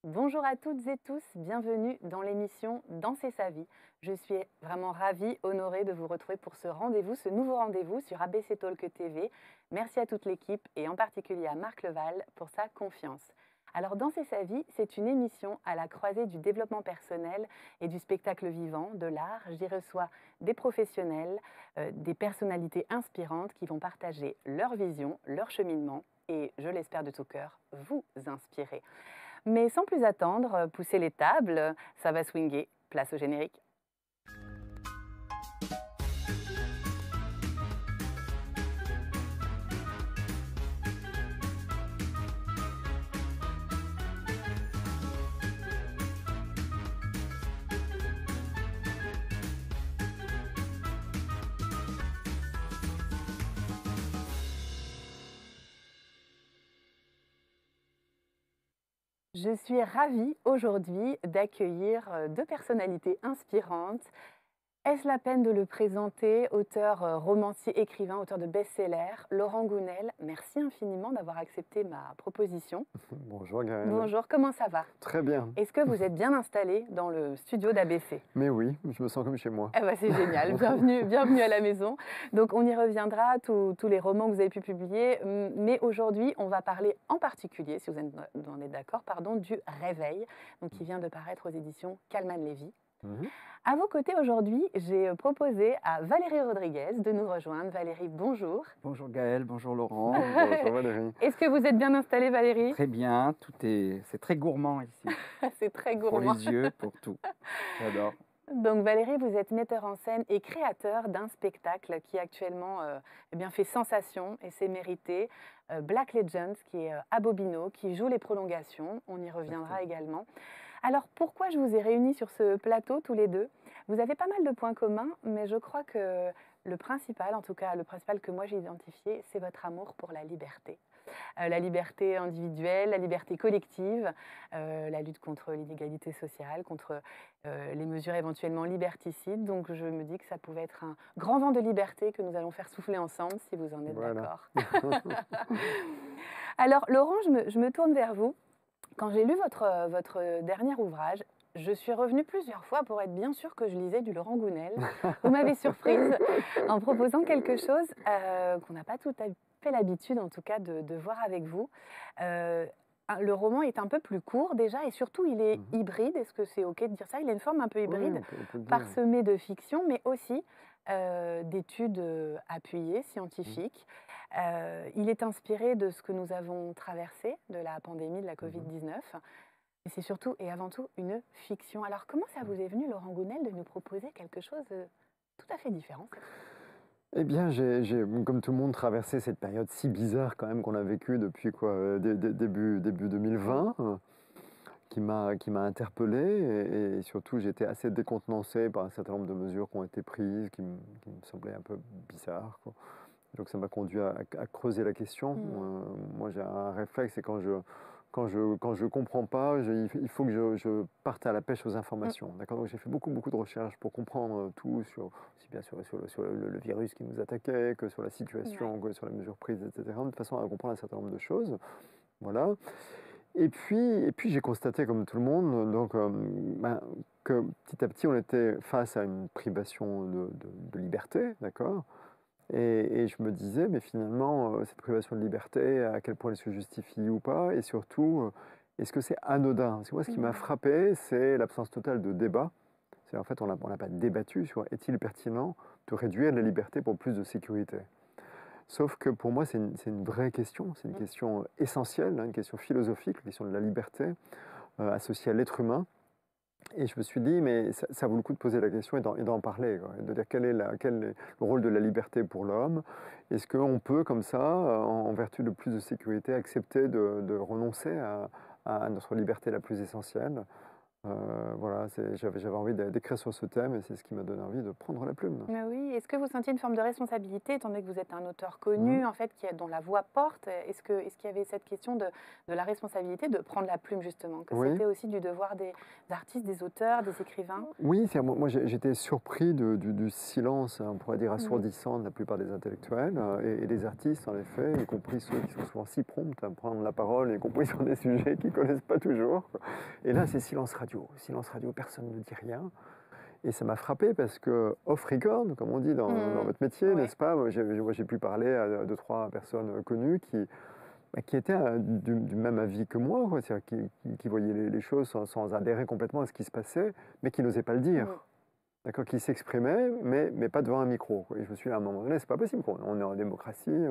Bonjour à toutes et tous, bienvenue dans l'émission Danser sa vie. Je suis vraiment ravie, honorée de vous retrouver pour ce rendez-vous, ce nouveau rendez-vous sur ABC Talk TV. Merci à toute l'équipe et en particulier à Marc Leval pour sa confiance. Alors Danser sa vie, c'est une émission à la croisée du développement personnel et du spectacle vivant, de l'art. J'y reçois des professionnels, des personnalités inspirantes qui vont partager leur vision, leur cheminement et, je l'espère de tout cœur, vous inspirer. Mais sans plus attendre, poussez les tables, ça va swinguer. Place au générique. Je suis ravie aujourd'hui d'accueillir deux personnalités inspirantes. Est-ce la peine de le présenter? Auteur, romancier, écrivain, auteur de best-sellers, Laurent Gounel. Merci infiniment d'avoir accepté ma proposition. Bonjour Gaëlle. Bonjour, comment ça va? Très bien. Est-ce que vous êtes bien installé dans le studio d'ABC? Mais oui, je me sens comme chez moi. Eh ben, c'est génial, bienvenue à la maison. Donc on y reviendra, tous les romans que vous avez pu publier, mais aujourd'hui on va parler en particulier, si vous en êtes d'accord, pardon, du Réveil, donc qui vient de paraître aux éditions Calman Lévy. À vos côtés aujourd'hui, j'ai proposé à Valérie Rodriguez de nous rejoindre. Valérie, bonjour. Bonjour Gaëlle, bonjour Laurent. Bonjour Valérie. Est-ce que vous êtes bien installée, Valérie? Très bien, c'est très gourmand ici. C'est très Pour gourmand. les yeux, pour tout. J'adore. Donc Valérie, vous êtes metteur en scène et créateur d'un spectacle qui actuellement eh bien, fait sensation et c'est mérité. Black Legends, qui est à Bobino, qui joue les prolongations. On y reviendra également. Alors pourquoi je vous ai réunis sur ce plateau tous les deux? Vous avez pas mal de points communs, mais je crois que le principal, en tout cas le principal que moi j'ai identifié, c'est votre amour pour la liberté. La liberté individuelle, la liberté collective, la lutte contre l'inégalité sociale, contre les mesures éventuellement liberticides. Donc je me dis que ça pouvait être un grand vent de liberté que nous allons faire souffler ensemble, si vous en êtes d'accord. Alors Laurent, je me tourne vers vous. Quand j'ai lu votre dernier ouvrage, je suis revenue plusieurs fois pour être bien sûre que je lisais du Laurent Gounel. Vous m'avez surprise en proposant quelque chose qu'on n'a pas tout à fait l'habitude, en tout cas, de voir avec vous. Le roman est un peu plus court déjà et surtout il est hybride. Est-ce que c'est OK de dire ça? Il a une forme un peu hybride, on peut le dire. parsemée de fiction, mais aussi d'études appuyées, scientifiques. Il est inspiré de ce que nous avons traversé, de la pandémie de la Covid-19. Mais c'est surtout et avant tout une fiction. Alors comment ça vous est venu, Laurent Gounel, de nous proposer quelque chose de tout à fait différent? Eh bien, j'ai, comme tout le monde, traversé cette période si bizarre quand même qu'on a vécue depuis début 2020, qui m'a interpellé et surtout j'étais assez décontenancé par un certain nombre de mesures qui ont été prises, qui me semblaient un peu bizarres, quoi. Donc ça m'a conduit à creuser la question. Moi j'ai un réflexe, c'est quand je comprends pas, il faut que je parte à la pêche aux informations. D'accord. Donc j'ai fait beaucoup de recherches pour comprendre tout, aussi bien sur le virus qui nous attaquait, que sur la situation, que sur les mesures prises, etc. De façon à comprendre un certain nombre de choses. Voilà. Et puis j'ai constaté, comme tout le monde, donc, que petit à petit on était face à une privation de liberté, d'accord. Et je me disais, mais finalement, cette privation de liberté, à quel point elle se justifie ou pas? Et surtout, est-ce que c'est anodin? Parce que moi, ce qui m'a frappé, c'est l'absence totale de débat. C'est en fait, on n'a pas débattu sur est-il pertinent de réduire la liberté pour plus de sécurité? Sauf que pour moi, c'est une vraie question, c'est une question essentielle, hein, une question philosophique, la question de la liberté associée à l'être humain. Et je me suis dit, mais ça vaut le coup de poser la question et d'en parler, quoi, et de dire quel est le rôle de la liberté pour l'homme. Est-ce qu'on peut, comme ça, en vertu de plus de sécurité, accepter de renoncer à notre liberté la plus essentielle? Voilà, j'avais envie d'écrire sur ce thème et c'est ce qui m'a donné envie de prendre la plume. Mais oui, est-ce que vous sentiez une forme de responsabilité, étant donné que vous êtes un auteur Mhm. connu, en fait, dont la voix porte? Est-ce qu'il y avait cette question de la responsabilité de prendre la plume, justement, que Oui. c'était aussi du devoir des artistes, des auteurs, des écrivains? Oui, moi j'étais surpris du silence, on pourrait dire Mhm. assourdissant de la plupart des intellectuels et des artistes, en effet, y compris ceux qui sont souvent si prompts à prendre la parole, y compris sur des sujets qu'ils ne connaissent pas toujours. Et là, c'est silence radio, personne ne dit rien. Et ça m'a frappé parce que off record, comme on dit dans Mhm. votre métier, Ouais. n'est-ce pas? Moi, j'ai pu parler à deux, trois personnes connues qui étaient du même avis que moi, quoi. C'est-à-dire qui voyaient les choses sans adhérer complètement à ce qui se passait, mais qui n'osaient pas le dire. Mhm. D'accord, qui s'exprimaient, mais pas devant un micro, quoi. Et je me suis dit, à un moment donné, c'est pas possible, quoi. On est en démocratie,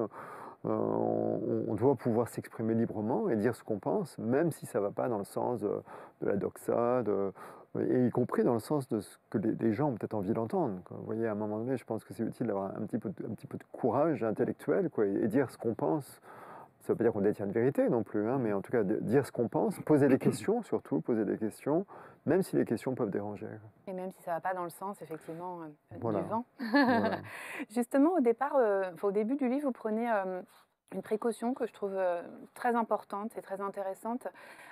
on doit pouvoir s'exprimer librement et dire ce qu'on pense, même si ça ne va pas dans le sens de la doxa, et y compris dans le sens de ce que les gens ont peut-être envie d'entendre, quoi. Vous voyez, à un moment donné, je pense que c'est utile d'avoir un petit peu de courage intellectuel, quoi, et dire ce qu'on pense. Ça ne veut pas dire qu'on détient de vérité non plus, hein, mais en tout cas, dire ce qu'on pense, poser des questions, surtout, poser des questions, même si les questions peuvent déranger. Et même si ça ne va pas dans le sens, effectivement, Voilà. du vent. Voilà. Justement, au départ, au début du livre, vous prenez une précaution que je trouve très importante et très intéressante.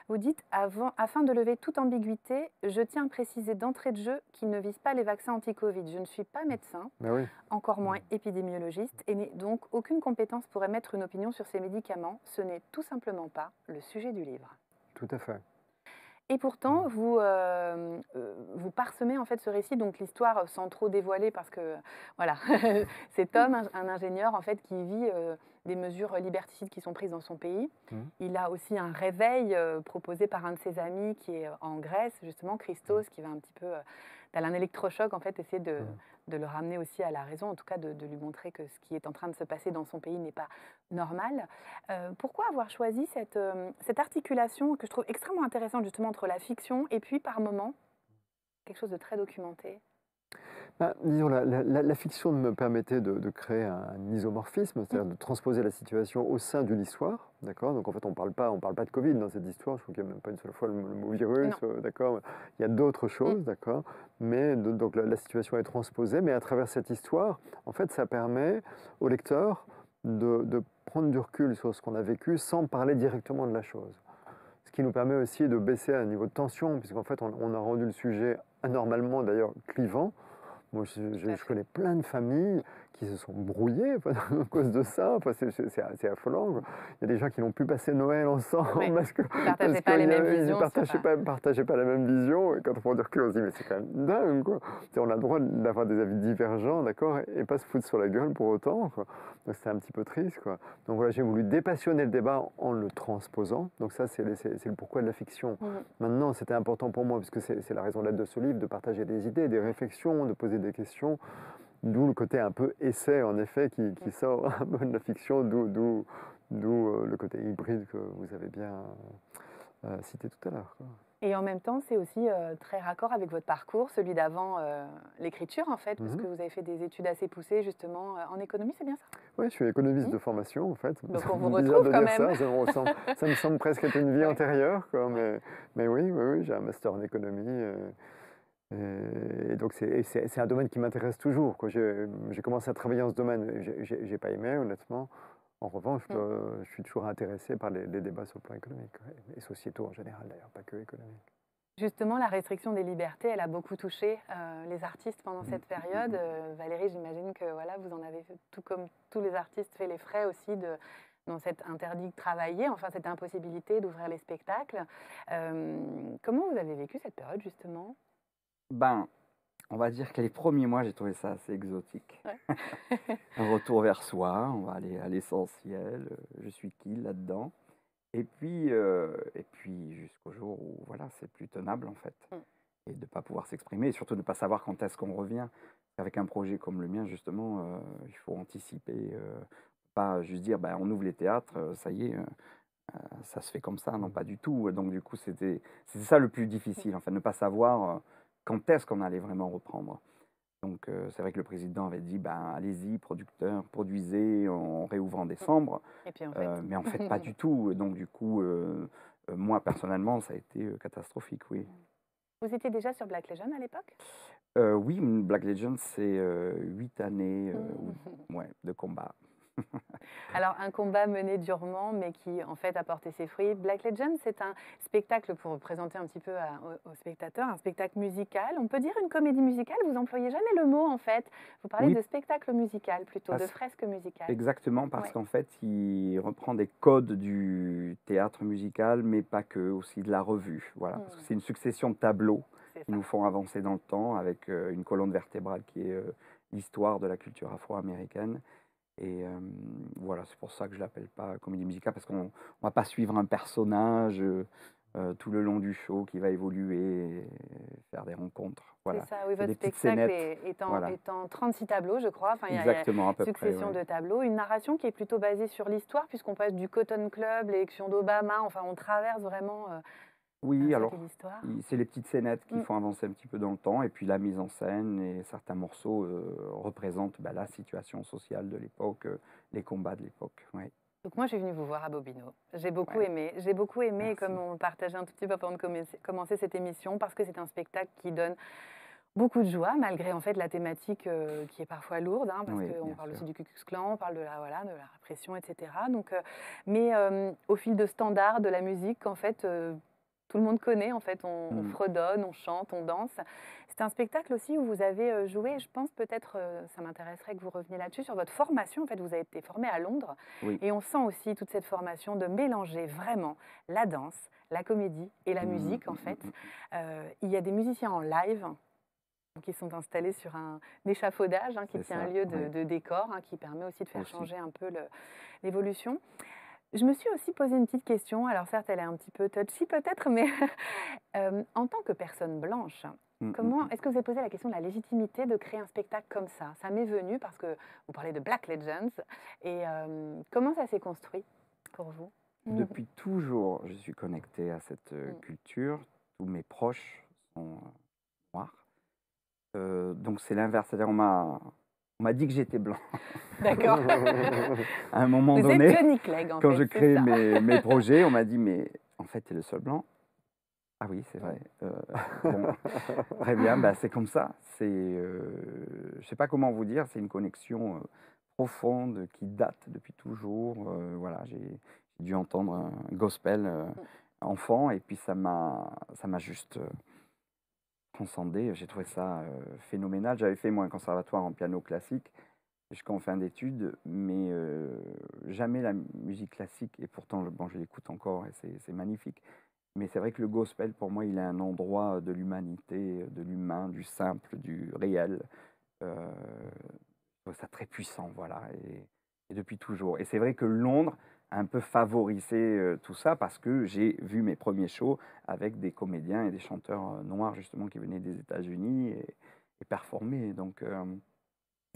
Vous dites, afin de lever toute ambiguïté, je tiens à préciser d'entrée de jeu qu'il ne vise pas les vaccins anti-Covid. Je ne suis pas médecin, Mais oui, encore moins épidémiologiste, et n'ai donc aucune compétence pour émettre une opinion sur ces médicaments. Ce n'est tout simplement pas le sujet du livre. tout à fait. Et pourtant, vous parsemez en fait ce récit, donc l'histoire sans trop dévoiler, parce que voilà, cet homme, un ingénieur en fait, qui vit des mesures liberticides qui sont prises dans son pays. Mhm. Il a aussi un réveil proposé par un de ses amis qui est en Grèce, justement, Christos, qui va un petit peu, tel un électrochoc, en fait, essayer de le ramener aussi à la raison, en tout cas de lui montrer que ce qui est en train de se passer dans son pays n'est pas normal. Pourquoi avoir choisi cette articulation que je trouve extrêmement intéressante justement entre la fiction et puis par moments quelque chose de très documenté? Disons, la fiction me permettait de créer un isomorphisme, c'est-à-dire de transposer la situation au sein d'une histoire, d'accord? Donc en fait, on parle pas de Covid dans cette histoire, je trouve qu'il n'y a même pas une seule fois le mot virus, d'accord? Il y a d'autres choses, d'accord? Mais donc la situation est transposée, mais à travers cette histoire, en fait, ça permet au lecteur de prendre du recul sur ce qu'on a vécu sans parler directement de la chose. Ce qui nous permet aussi de baisser un niveau de tension, puisqu'en fait, on a rendu le sujet anormalement, d'ailleurs, clivant. Moi, je connais plein de familles qui se sont brouillées à cause de ça. Enfin, c'est affolant, quoi. Il y a des gens qui n'ont pu passer Noël ensemble Oui. parce que Ils partageaient pas les mêmes visions. ne partageaient pas la même vision. Et quand on prend du recul, on se dit, mais c'est quand même dingue, quoi. On a le droit d'avoir des avis divergents, d'accord, et pas se foutre sur la gueule pour autant, quoi. Donc c'est un petit peu triste, quoi. Donc voilà, j'ai voulu dépassionner le débat en le transposant. Donc ça, c'est le pourquoi de la fiction. Maintenant, c'était important pour moi, puisque c'est la raison d'être de ce livre, de partager des idées, des réflexions, de poser des questions. D'où le côté un peu essai, en effet, qui sort un peu de la fiction, d'où le côté hybride que vous avez bien cité tout à l'heure, quoi. Et en même temps, c'est aussi très raccord avec votre parcours, celui d'avant l'écriture en fait, parce que vous avez fait des études assez poussées justement en économie, c'est bien ça? Oui, je suis économiste de formation, en fait. Donc on vous Bizarre retrouve de quand dire même. ça me semble presque être une vie antérieure, quoi. Mais oui, j'ai un master en économie. Et donc c'est un domaine qui m'intéresse toujours, quoi. J'ai commencé à travailler dans ce domaine, j'ai pas aimé, honnêtement. En revanche, je suis toujours intéressé par les débats sur le plan économique, ouais, et sociétaux en général d'ailleurs, pas que économique. Justement, la restriction des libertés, elle a beaucoup touché les artistes pendant cette période. Valérie, j'imagine que voilà, vous en avez, tout comme tous les artistes, fait les frais aussi dans cet interdit de travailler, enfin cette impossibilité d'ouvrir les spectacles. Comment vous avez vécu cette période justement? Ben, on va dire que les premiers mois, j'ai trouvé ça assez exotique. Ouais. Un retour vers soi, on va aller à l'essentiel, je suis qui là-dedans? Et puis jusqu'au jour où voilà, c'est plus tenable en fait. Et de ne pas pouvoir s'exprimer, et surtout de ne pas savoir quand est-ce qu'on revient. Avec un projet comme le mien, justement, il faut anticiper, pas juste dire ben, on ouvre les théâtres, ça y est, ça se fait comme ça, non pas du tout. Donc du coup, c'était ça le plus difficile, en fait, ne pas savoir quand est-ce qu'on allait vraiment reprendre. Donc c'est vrai que le président avait dit ben, allez-y, producteurs, produisez, on réouvre en décembre. Et puis en fait, Mais en fait, pas du tout. Et donc du coup, moi personnellement, ça a été catastrophique, oui. Vous étiez déjà sur Black Legend à l'époque? Oui, Black Legend, c'est 8 années ouais, de combat. Alors, un combat mené durement, mais qui en fait a porté ses fruits. Black Legend, c'est un spectacle, pour présenter un petit peu aux spectateurs, un spectacle musical. On peut dire une comédie musicale, vous employez jamais le mot en fait. Vous parlez Oui, de spectacle musical plutôt, de parce, fresque musicale. exactement parce Ouais, qu'en fait, il reprend des codes du théâtre musical, mais pas que, aussi de la revue. Voilà, parce que hmm, c'est une succession de tableaux c'est qui ça. nous font avancer dans le temps avec une colonne vertébrale qui est l'histoire de la culture afro-américaine. Et voilà, c'est pour ça que je l'appelle pas comédie musicale, parce qu'on va pas suivre un personnage tout le long du show qui va évoluer et faire des rencontres. C'est Voilà, ça, oui, c'est votre des petites spectacle scénettes. Voilà, est en 36 tableaux, je crois. Enfin, il y a exactement, à peu près, succession ouais. de tableaux, une narration qui est plutôt basée sur l'histoire, puisqu'on passe du Cotton Club, l'élection d'Obama, enfin, on traverse vraiment un Oui, siècle alors, d'histoire. c'est les petites scénettes qui Mm. font avancer un petit peu dans le temps, et puis la mise en scène et certains morceaux représentent bah, la situation sociale de l'époque, les combats de l'époque. Ouais, Donc moi, je suis venue vous voir à Bobino. J'ai beaucoup ouais, aimé. J'ai beaucoup aimé, comme merci. on le partageait un tout petit peu avant de commencer cette émission, parce que c'est un spectacle qui donne beaucoup de joie, malgré en fait la thématique qui est parfois lourde, hein, parce Oui, qu'on bien parle aussi sûr. du Ku Klux Klan, on parle de la, voilà, de la répression, etc. Donc, mais au fil de standards de la musique, en fait, tout le monde connaît. En fait, on Mm, fredonne, on chante, on danse. C'est un spectacle aussi où vous avez joué. Je pense peut-être, ça m'intéresserait que vous reveniez là-dessus sur votre formation. En fait, vous avez été formé à Londres, oui. et on sent aussi toute cette formation de mélanger vraiment la danse, la comédie et la Mm, musique. En mm, mm, fait, mm. il y a des musiciens en live qui sont installés sur un échafaudage qui C'est tient un ça, lieu oui, de décor, qui permet aussi de faire aussi. changer un peu l'évolution. Je me suis aussi posé une petite question, alors certes elle est un petit peu touchy peut-être, mais en tant que personne blanche, Mm, mm, comment mm. est-ce que vous avez posé la question de la légitimité de créer un spectacle comme ça? Ça m'est venu parce que vous parlez de Black Legends, et comment ça s'est construit pour vous? Mhm. Depuis toujours, je suis connecté à cette culture. Tous mes proches sont noirs. Donc c'est l'inverse. C'est-à-dire on m'a dit que j'étais blanc. D'accord. À un moment Vous êtes donné, Johnny Clegg en quand fait, je c'est crée ça. mes projets, on m'a dit, mais en fait, tu es le seul blanc. Ah oui, c'est Mm. vrai. Bon, très bien, bah, c'est comme ça. Je sais pas comment vous dire, c'est une connexion profonde qui date depuis toujours. Voilà, j'ai dû entendre un gospel enfant, et puis ça m'a juste transcendé. J'ai trouvé ça phénoménal. J'avais fait moi un conservatoire en piano classique jusqu'en fin d'études, mais jamais la musique classique. Et pourtant, bon, je l'écoute encore et c'est magnifique. Mais c'est vrai que le gospel, pour moi, il est un endroit de l'humanité, de l'humain, du simple, du réel. Je trouve ça très puissant, voilà, et depuis toujours. Et c'est vrai que Londres a un peu favorisé tout ça, parce que j'ai vu mes premiers shows avec des comédiens et des chanteurs noirs, justement, qui venaient des États-Unis et performaient. Donc,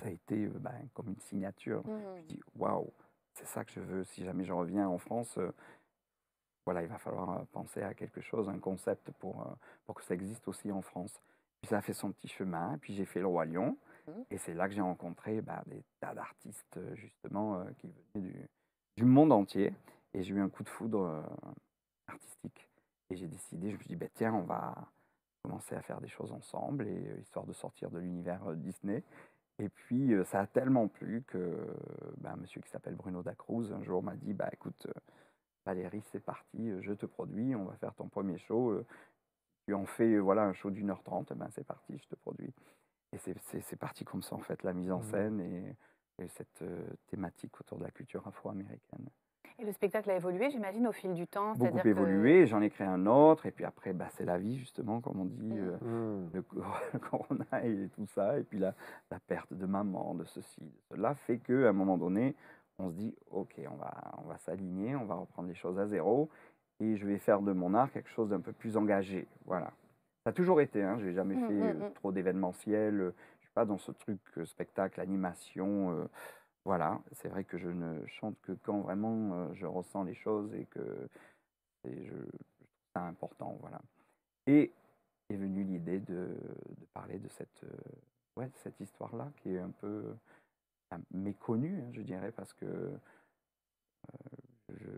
ça a été ben, comme une signature. Je me Mhm. dis, waouh, c'est ça que je veux. Si jamais je reviens en France, voilà, il va falloir penser à quelque chose, un concept pour que ça existe aussi en France. Puis ça a fait son petit chemin, puis j'ai fait le Roi Lion, Mhm. et c'est là que j'ai rencontré bah, des tas d'artistes, justement, qui venaient du monde entier, et j'ai eu un coup de foudre artistique. Et j'ai décidé, je me suis dit, bah, tiens, on va commencer à faire des choses ensemble, et histoire de sortir de l'univers Disney. Et puis, ça a tellement plu que bah, un monsieur qui s'appelle Bruno Dacruz, un jour m'a dit, bah, écoute, Valérie, c'est parti, je te produis, on va faire ton premier show. Tu en fais voilà, un show d'1h30, ben c'est parti, je te produis. Et c'est parti comme ça, en fait, la mise en Mhm. scène et cette thématique autour de la culture afro-américaine. Et le spectacle a évolué, j'imagine, au fil du temps, Beaucoup c'est-à-dire que... évolué, j'en ai créé un autre, et puis après, bah, c'est la vie, justement, comme on dit, Mm. Mhm. le corona et tout ça, et puis la perte de maman, de ceci, de cela, fait qu'à un moment donné, on se dit, ok, on va s'aligner, on va reprendre les choses à zéro, et je vais faire de mon art quelque chose d'un peu plus engagé. Voilà. Ça a toujours été, hein, je n'ai jamais Mm, fait mm, mm. trop d'événementiel, je ne suis pas dans ce truc spectacle, animation. Voilà, c'est vrai que je ne chante que quand vraiment je ressens les choses et que je trouve ça important. Voilà. Et est venue l'idée de parler de ouais, de cette histoire-là qui est un peu méconnue, hein, je dirais, parce que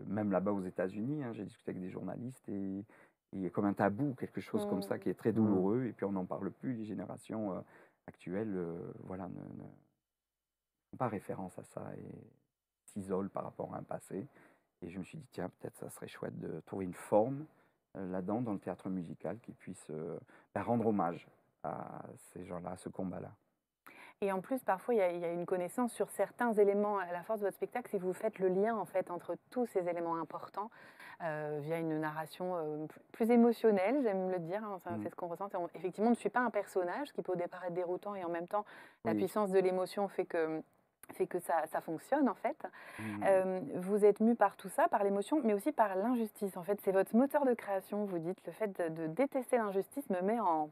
même là-bas aux États-Unis, hein, j'ai discuté avec des journalistes et il y a comme un tabou, quelque chose comme ça qui est très douloureux, et puis on n'en parle plus. Les générations actuelles voilà, ne font pas référence à ça et s'isolent par rapport à un passé. Et je me suis dit, tiens, peut-être ça serait chouette de trouver une forme là-dedans, dans le théâtre musical, qui puisse rendre hommage à ces gens-là, à ce combat-là. Et en plus, parfois, il y a une connaissance sur certains éléments à la force de votre spectacle, si vous faites le lien en fait entre tous ces éléments importants via une narration plus émotionnelle, j'aime le dire, hein, c'est ce qu'on ressent. Effectivement, on ne suit pas un personnage qui peut au départ être déroutant et en même temps, la Oui. puissance de l'émotion fait que ça fonctionne en fait. Vous êtes mu par tout ça, par l'émotion, mais aussi par l'injustice. En fait, c'est votre moteur de création, vous dites. Le fait de détester l'injustice me met en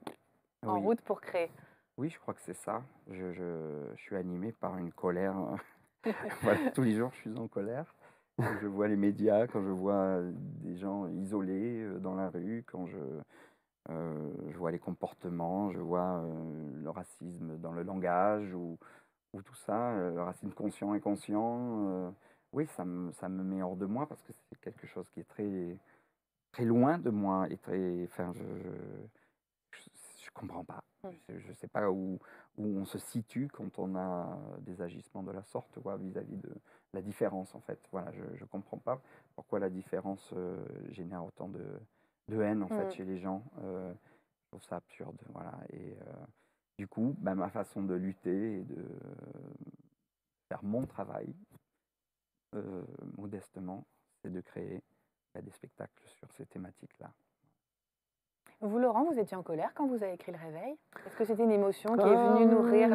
Oui. route pour créer. Oui, je crois que c'est ça. Je suis animé par une colère. Voilà, tous les jours, je suis en colère. Quand je vois les médias, quand je vois des gens isolés dans la rue, quand je vois les comportements, je vois le racisme dans le langage ou tout ça, le racisme conscient et inconscient. Oui, ça me met hors de moi parce que c'est quelque chose qui est très, très loin de moi et très. Enfin, je comprends pas. Je sais pas où on se situe quand on a des agissements de la sorte vis-à-vis de la différence, en fait. Voilà, je comprends pas pourquoi la différence génère autant de haine, en fait, chez les gens. Je trouve ça absurde, voilà. Et du coup, ma façon de lutter et de faire mon travail, modestement, c'est de créer des spectacles sur ces thématiques-là. Vous, Laurent, vous étiez en colère quand vous avez écrit Le Réveil? Est-ce que c'était une émotion qui est venue nourrir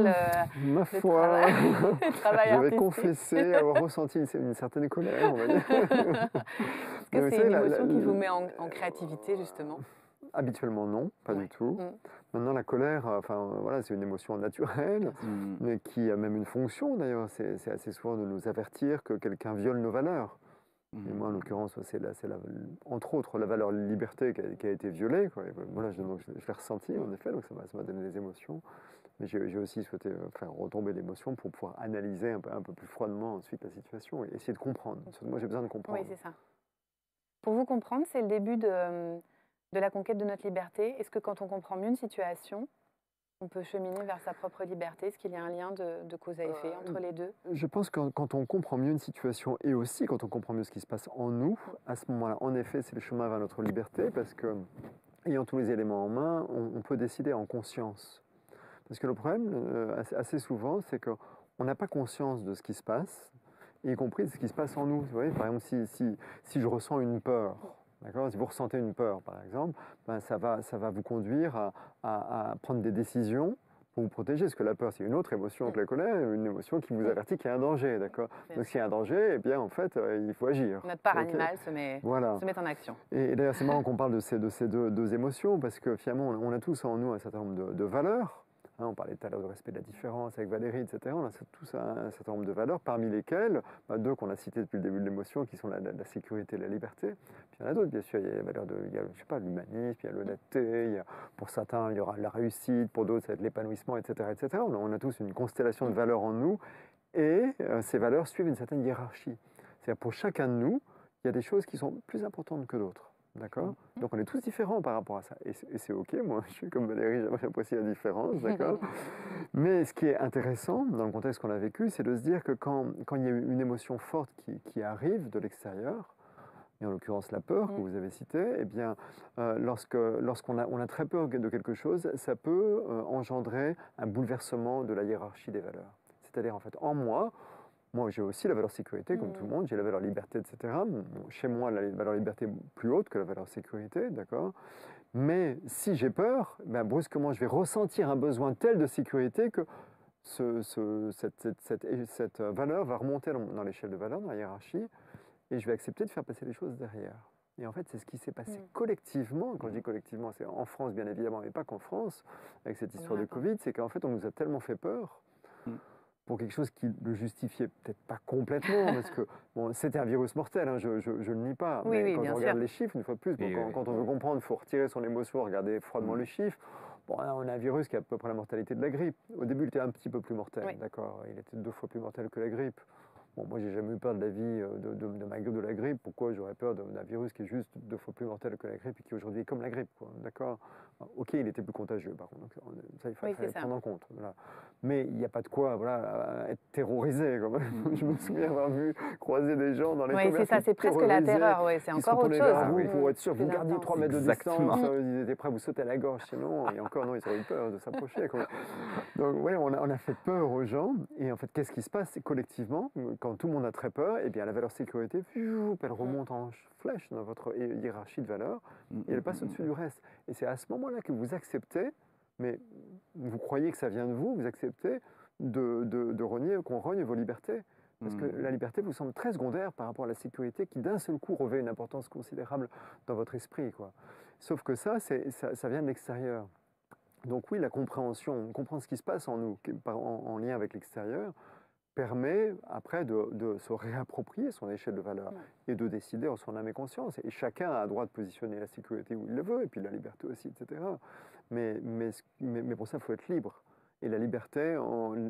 Ma foi, travail, le travail je vais artistique? confesser avoir ressenti une certaine colère, on va dire. Est-ce que c'est une émotion qui vous met en créativité, justement? Habituellement, non, pas du tout. Maintenant, la colère, enfin, voilà, c'est une émotion naturelle, mais qui a même une fonction, d'ailleurs. C'est assez souvent de nous avertir que quelqu'un viole nos valeurs. Et moi, en l'occurrence, c'est entre autres la valeur liberté qui a été violée, quoi. Et voilà, donc, je l'ai ressenti, en effet, donc ça m'a donné des émotions. Mais j'ai aussi souhaité faire retomber l'émotion pour pouvoir analyser un peu plus froidement ensuite la situation et essayer de comprendre. Moi, j'ai besoin de comprendre. Oui, c'est ça. Pour vous comprendre, c'est le début de la conquête de notre liberté. Est-ce que quand on comprend mieux une situation, on peut cheminer vers sa propre liberté? Est-ce qu'il y a un lien de cause à effet entre les deux? Je pense que quand on comprend mieux une situation et aussi quand on comprend mieux ce qui se passe en nous, à ce moment-là, en effet, c'est le chemin vers notre liberté parce que, ayant tous les éléments en main, on peut décider en conscience. Parce que le problème, assez souvent, c'est qu'on n'a pas conscience de ce qui se passe, y compris de ce qui se passe en nous. Vous voyez, par exemple, si je ressens une peur, d'accord, si vous ressentez une peur, par exemple, ben ça va vous conduire à prendre des décisions pour vous protéger. Parce que la peur, c'est une autre émotion que la colère, une émotion qui vous avertit qu'il y a un danger, d'accord. Donc s'il y a un danger, eh bien, en fait, il faut agir. Notre part animale se met en action. Et d'ailleurs, c'est marrant qu'on parle de ces deux émotions, parce que finalement, on a tous en nous un certain nombre de valeurs. On parlait tout à l'heure de respect de la différence avec Valérie, etc. On a tous un certain nombre de valeurs, parmi lesquelles, deux qu'on a citées depuis le début de l'émotion, qui sont la sécurité et la liberté. Puis il y en a d'autres, bien sûr. Il y a les valeurs je sais pas, l'humanisme, il y a l'honnêteté, pour certains, il y aura la réussite, pour d'autres, ça va être l'épanouissement, etc., etc. On a tous une constellation de valeurs en nous, et ces valeurs suivent une certaine hiérarchie. C'est-à-dire, pour chacun de nous, il y a des choses qui sont plus importantes que d'autres. D'accord. Donc on est tous différents par rapport à ça. Et c'est OK, moi je suis comme Valérie, j'apprécie la différence, d'accord. Mais ce qui est intéressant dans le contexte qu'on a vécu, c'est de se dire que quand il y a une émotion forte qui arrive de l'extérieur, et en l'occurrence la peur que vous avez citée, eh bien, lorsqu'on a très peur de quelque chose, ça peut engendrer un bouleversement de la hiérarchie des valeurs. C'est-à-dire, en fait, en moi, j'ai aussi la valeur sécurité, comme tout le monde, j'ai la valeur liberté, etc. Chez moi, la valeur liberté est plus haute que la valeur sécurité, d'accord. Mais si j'ai peur, ben, brusquement, je vais ressentir un besoin tel de sécurité que cette valeur va remonter dans l'échelle de valeur, dans la hiérarchie, et je vais accepter de faire passer les choses derrière. Et en fait, c'est ce qui s'est passé collectivement. Quand je dis collectivement, c'est en France, bien évidemment, mais pas qu'en France, avec cette histoire de Covid, c'est qu'en fait, on nous a tellement fait peur pour quelque chose qui le justifiait peut-être pas complètement, parce que bon, c'était un virus mortel, hein, je ne le nie pas, mais quand on regarde les chiffres, une fois de plus, quand on veut comprendre, il faut retirer son émotion, regarder froidement les chiffres. Bon, là, on a un virus qui a à peu près la mortalité de la grippe. Au début, il était un petit peu plus mortel, d'accord, il était 2 fois plus mortel que la grippe. Bon, moi, j'ai jamais eu peur de la vie, de ma grippe, de la grippe. Pourquoi j'aurais peur d'un virus qui est juste 2 fois plus mortel que la grippe et qui aujourd'hui est comme la grippe, quoi. D'accord? Ok, il était plus contagieux, par contre. Donc, ça, il Oui, fallait c'est ça. prendre en compte. Voilà. Mais il n'y a pas de quoi, voilà, être terrorisé, quand même. Je me souviens avoir vu croiser des gens dans les Oui, c'est commerces ça, qui c'est presque la terrorisaient, terreur, oui, c'est qui se encore autre retournaient chose. vers vous pour être sûr que Plus vous gardiez intense. 3 mètres de Exactement. distance. Ils étaient prêts à vous sauter à la gorge, sinon. Et encore, non, ils auraient eu peur de s'approcher, quoi. Donc, oui, on a fait peur aux gens. Et en fait, qu'est-ce qui se passe? C'est collectivement, quand tout le monde a très peur, eh bien, la valeur sécurité, elle remonte en flèche dans votre hiérarchie de valeurs et elle passe au-dessus du reste. Et c'est à ce moment-là que vous acceptez, mais vous croyez que ça vient de vous, vous acceptez de renier, qu'on rogne vos libertés. Parce que la liberté vous semble très secondaire par rapport à la sécurité qui d'un seul coup revêt une importance considérable dans votre esprit, quoi. Sauf que ça vient de l'extérieur. Donc oui, la compréhension, comprendre ce qui se passe en nous, en lien avec l'extérieur, permet après de se réapproprier son échelle de valeur et de décider en son âme et conscience. Et chacun a le droit de positionner la sécurité où il le veut, et puis la liberté aussi, etc. Mais pour ça, il faut être libre. Et la liberté,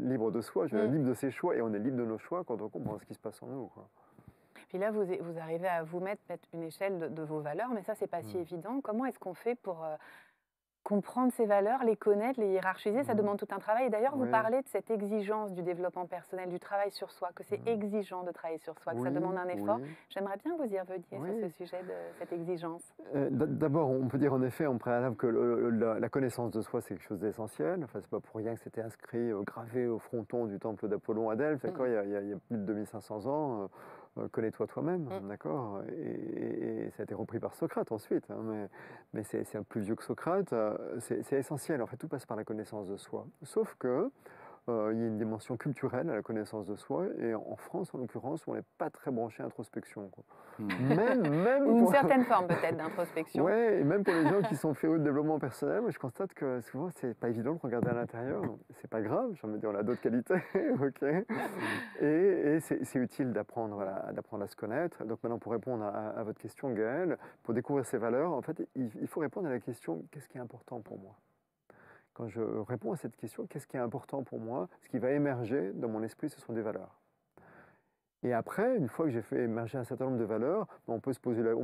libre de soi, libre de ses choix, et on est libre de nos choix quand on comprend ce qui se passe en nous, quoi. Puis là, vous arrivez à vous mettre une échelle de vos valeurs, mais ça, c'est pas si évident. Comment est-ce qu'on fait pour comprendre ces valeurs, les connaître, les hiérarchiser? Ça demande tout un travail. Et d'ailleurs, vous parlez de cette exigence du développement personnel, du travail sur soi, que c'est exigeant de travailler sur soi, que ça demande un effort. J'aimerais bien que vous y reveniez sur ce sujet de cette exigence. D'abord, on peut dire en effet en préalable que la connaissance de soi, c'est quelque chose d'essentiel. Enfin, c'est pas pour rien que c'était inscrit, gravé au fronton du temple d'Apollon à Delphes, d'accord, il y a plus de 2500 ans. Connais-toi toi-même, d'accord, et ça a été repris par Socrate ensuite, hein, mais c'est un plus vieux que Socrate. C'est essentiel, en fait, tout passe par la connaissance de soi. Sauf que il y a une dimension culturelle à la connaissance de soi, et en France, en l'occurrence, on n'est pas très branché introspection, quoi. Même Ou une pour... certaine forme peut-être d'introspection. Ouais, et même pour les gens qui sont férus de développement personnel, moi, je constate que souvent, c'est pas évident de regarder à l'intérieur. C'est pas grave, j'ai envie de dire, on a d'autres qualités, ok. Et c'est utile d'apprendre, voilà, d'apprendre à se connaître. Donc maintenant, pour répondre à votre question, Gaëlle, pour découvrir ses valeurs, en fait, il faut répondre à la question, qu'est-ce qui est important pour moi? Quand je réponds à cette question, qu'est-ce qui est important pour moi? Ce qui va émerger dans mon esprit, ce sont des valeurs. Et après, une fois que j'ai fait émerger un certain nombre de valeurs, on peut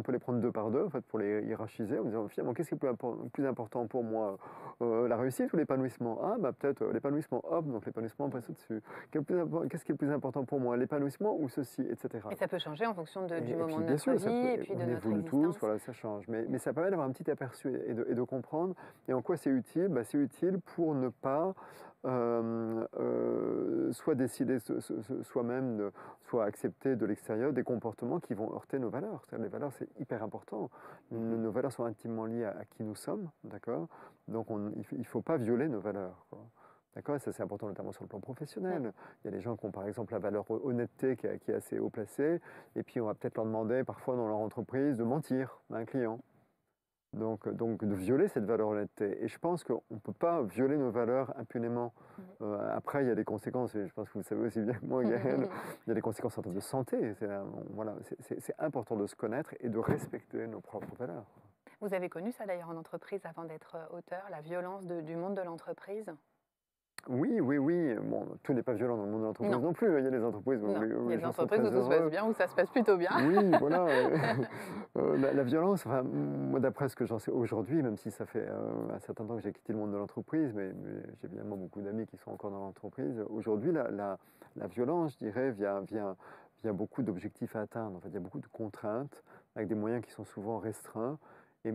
les prendre 2 par 2 en fait, pour les hiérarchiser en disant finalement qu'est-ce qui est plus important pour moi, la réussite ou l'épanouissement? Ah, bah peut-être l'épanouissement, hop, donc l'épanouissement passe au-dessus. Qu'est-ce qui est le plus important pour moi, l'épanouissement ou ceci, etc. Et ça peut changer en fonction du moment de bien notre sûr, vie et puis de on notre évolue existence. tous, voilà, ça change. Mais ça permet d'avoir un petit aperçu et de comprendre. Et en quoi c'est utile? Bah, c'est utile pour ne pas soit décider soi-même, soit accepter de l'extérieur des comportements qui vont heurter nos valeurs. Les valeurs, c'est hyper important. Nos valeurs sont intimement liées à qui nous sommes, d'accord? Donc il ne faut pas violer nos valeurs, quoi. D'accord? Ça, c'est important notamment sur le plan professionnel. Il y a des gens qui ont par exemple la valeur honnêteté qui est assez haut placée, et puis on va peut-être leur demander parfois dans leur entreprise de mentir à un client. Donc de violer cette valeur honnêteté. Et je pense qu'on ne peut pas violer nos valeurs impunément. Après, il y a des conséquences, et je pense que vous le savez aussi bien que moi, Gaëlle, il y a des conséquences en termes de santé. C'est important de se connaître et de respecter nos propres valeurs. Vous avez connu ça d'ailleurs en entreprise avant d'être auteur, la violence du monde de l'entreprise? Oui. Bon, tout n'est pas violent dans le monde de l'entreprise non plus. Il y a des entreprises où il y a des les gens sont entreprises très où tout se passe heureux. bien, où ça se passe plutôt bien. Oui, voilà. La violence, enfin, moi, d'après ce que j'en sais aujourd'hui, même si ça fait un certain temps que j'ai quitté le monde de l'entreprise, mais j'ai évidemment beaucoup d'amis qui sont encore dans l'entreprise, aujourd'hui, la violence, je dirais, vient beaucoup d'objectifs à atteindre. En fait, il y a beaucoup de contraintes, avec des moyens qui sont souvent restreints,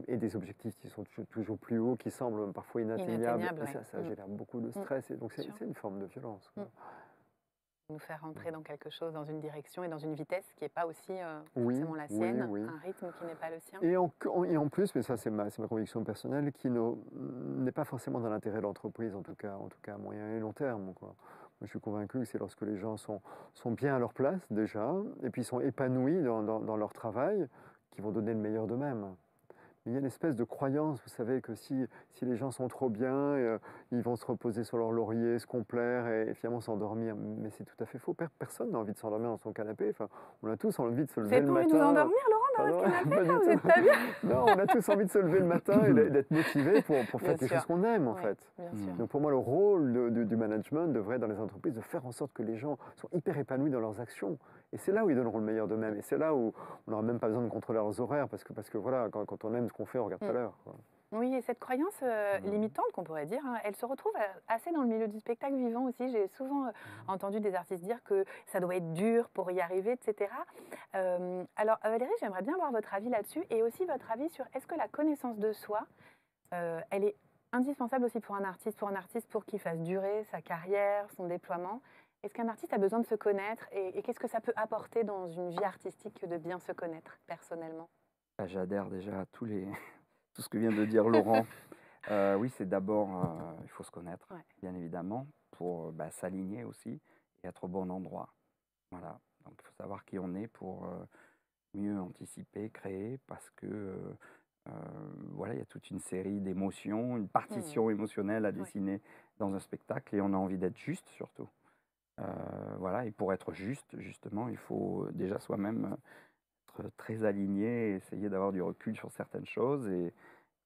et des objectifs qui sont toujours plus hauts, qui semblent parfois inatteignables. Et ça génère beaucoup de stress, et donc c'est une forme de violence, quoi. Nous faire rentrer dans quelque chose, dans une direction et dans une vitesse qui n'est pas aussi forcément la sienne, un rythme qui n'est pas le sien. Et en plus, mais ça c'est ma conviction personnelle, qui n'est pas forcément dans l'intérêt de l'entreprise, en tout cas à moyen et long terme, quoi. Moi, je suis convaincu que c'est lorsque les gens sont bien à leur place déjà, et puis sont épanouis dans leur travail, qu'ils vont donner le meilleur d'eux-mêmes. Mais il y a une espèce de croyance, vous savez, que si les gens sont trop bien, ils vont se reposer sur leur laurier, se complaire et finalement s'endormir. Mais c'est tout à fait faux. Personne n'a envie de s'endormir dans son canapé. Enfin, on a tous envie de se Vous lever n'avez le pas envie de vous matin. endormir, Laurent, dans Ah votre non, canapé, pas là? du Vous tout. n'êtes pas bien? Non, on a tous envie de se lever le matin et d'être motivé pour Bien faire quelque sûr. chose qu'on aime, en Oui, fait. bien sûr. Donc pour moi, le rôle du management devrait être dans les entreprises de faire en sorte que les gens soient hyper épanouis dans leurs actions. Et c'est là où ils donneront le meilleur d'eux-mêmes. Et c'est là où on n'aura même pas besoin de contrôler leurs horaires parce que voilà, quand on aime ce qu'on fait, on regarde pas l'heure, quoi. Oui, et cette croyance limitante qu'on pourrait dire, hein, elle se retrouve assez dans le milieu du spectacle vivant aussi. J'ai souvent entendu des artistes dire que ça doit être dur pour y arriver, etc. Alors Valérie, j'aimerais bien avoir votre avis là-dessus et aussi votre avis sur est-ce que la connaissance de soi, elle est indispensable aussi pour un artiste pour qu'il fasse durer sa carrière, son déploiement. Est-ce qu'un artiste a besoin de se connaître et qu'est-ce que ça peut apporter dans une vie artistique de bien se connaître personnellement? Bah, j'adhère déjà à tout ce que vient de dire Laurent. Oui, c'est d'abord, il faut se connaître, Ouais. bien évidemment, pour s'aligner aussi et être au bon endroit. Voilà. Donc, il faut savoir qui on est pour mieux anticiper, créer, parce que voilà, il y a toute une série d'émotions, une partition émotionnelle à dessiner dans un spectacle et on a envie d'être juste surtout. Voilà, et pour être juste, justement, il faut déjà soi-même être très aligné, essayer d'avoir du recul sur certaines choses et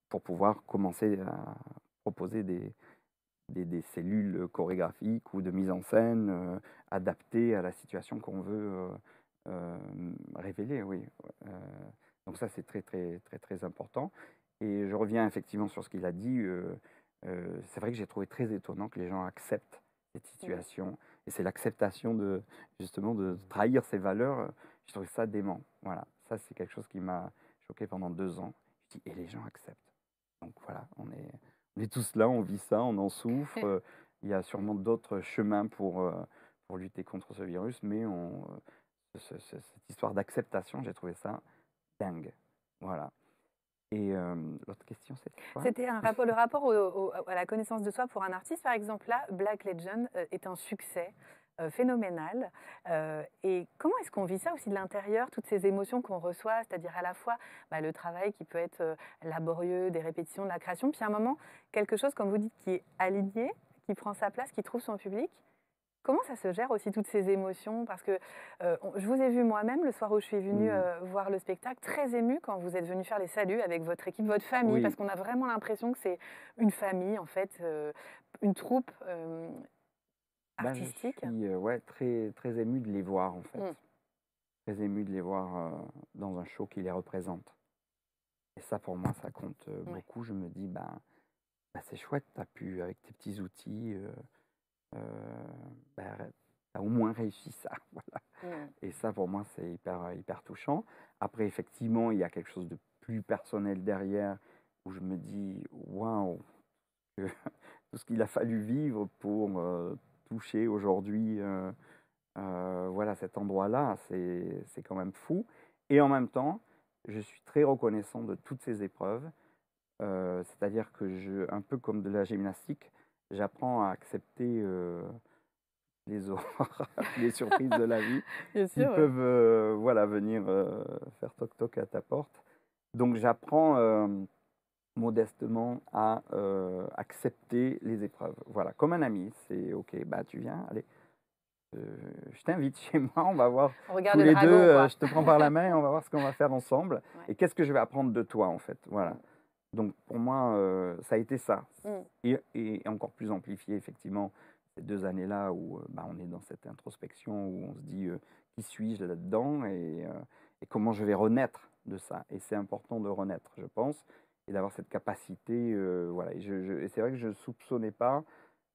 pour pouvoir commencer à proposer des cellules chorégraphiques ou de mise en scène adaptées à la situation qu'on veut révéler, oui. Euh, donc ça, c'est très, très, très, très important. Et je reviens effectivement sur ce qu'il a dit. C'est vrai que j'ai trouvé très étonnant que les gens acceptent cette situation. Et c'est l'acceptation justement, de trahir ses valeurs. J'ai trouvé ça dément. Voilà, ça, c'est quelque chose qui m'a choqué pendant 2 ans. Je dis, et les gens acceptent. Donc voilà, on est tous là, on vit ça, on en souffre. Il y a sûrement d'autres chemins pour lutter contre ce virus, mais cette histoire d'acceptation, j'ai trouvé ça dingue. Voilà. Et l'autre question, c'était quoi? C'était le rapport à la connaissance de soi pour un artiste, par exemple. Là, Black Legend est un succès phénoménal. Et comment est-ce qu'on vit ça aussi de l'intérieur, toutes ces émotions qu'on reçoit, c'est-à-dire à la fois le travail qui peut être laborieux, des répétitions, de la création, puis à un moment, quelque chose, comme vous dites, qui est aligné, qui prend sa place, qui trouve son public. Comment ça se gère aussi toutes ces émotions? Parce que je vous ai vu moi-même le soir où je suis venue voir le spectacle, très émue quand vous êtes venu faire les saluts avec votre équipe, votre famille, Oui. parce qu'on a vraiment l'impression que c'est une famille, en fait, une troupe artistique. Je suis ouais, très, très ému de les voir, en fait. Mm. Très ému de les voir dans un show qui les représente. Et ça, pour moi, ça compte beaucoup. Je me dis, c'est chouette, tu as pu, avec tes petits outils, tu as au moins réussi ça. Voilà. Et ça, pour moi, c'est hyper, hyper touchant. Après, effectivement, il y a quelque chose de plus personnel derrière où je me dis, waouh, tout ce qu'il a fallu vivre pour toucher aujourd'hui voilà, cet endroit-là, c'est quand même fou. Et en même temps, je suis très reconnaissant de toutes ces épreuves. C'est-à-dire que un peu comme de la gymnastique, j'apprends à accepter les horreurs, les surprises de la vie Bien qui sûr, ouais. peuvent voilà, venir faire toc-toc à ta porte. Donc j'apprends modestement à accepter les épreuves. Voilà, comme un ami, c'est OK, tu viens, allez, je t'invite chez moi, on va voir On regarde tous le les deux, dragon, quoi. je te prends par la main et on va voir ce qu'on va faire ensemble. Ouais. Et qu'est-ce que je vais apprendre de toi, en fait. Voilà. Donc, pour moi, ça a été ça. Et encore plus amplifié, effectivement, ces 2 années-là où on est dans cette introspection, où on se dit qui suis-je là-dedans et comment je vais renaître de ça. Et c'est important de renaître, je pense, et d'avoir cette capacité. Voilà. Et c'est vrai que je ne soupçonnais pas,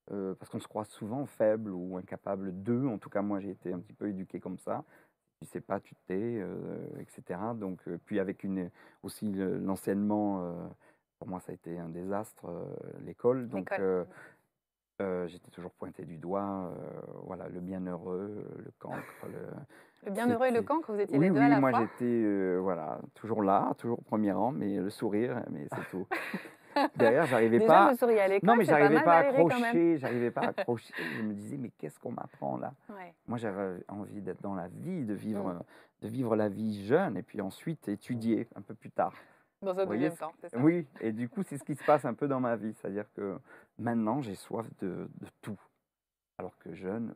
parce qu'on se croit souvent faible ou incapable d'eux. En tout cas, moi, j'ai été un petit peu éduqué comme ça. Tu sais pas, tu te tais, etc. Donc, puis avec aussi l'enseignement, pour moi, ça a été un désastre, l'école. Donc, j'étais toujours pointé du doigt, voilà, le bienheureux, le cancre. Le bienheureux et le C'était- cancre, vous étiez Oui, les deux oui, à la moi fois. j'étais voilà, toujours là, toujours au premier rang, mais le sourire, mais c'est tout. Derrière, j'arrivais Déjà, pas. vous souriez à Non, l'école, mais c'est pas j'arrivais mal, pas à Valérie, quand même. accrocher, j'arrivais pas à accrocher. Je me disais, mais qu'est-ce qu'on m'apprend là? Ouais. Moi, j'avais envie d'être dans la vie, de vivre la vie jeune, et puis ensuite étudier un peu plus tard. Dans un Vous voyez deuxième temps, c'est ça? Oui, et du coup, c'est ce qui se passe un peu dans ma vie. C'est-à-dire que maintenant, j'ai soif de tout. Alors que jeune,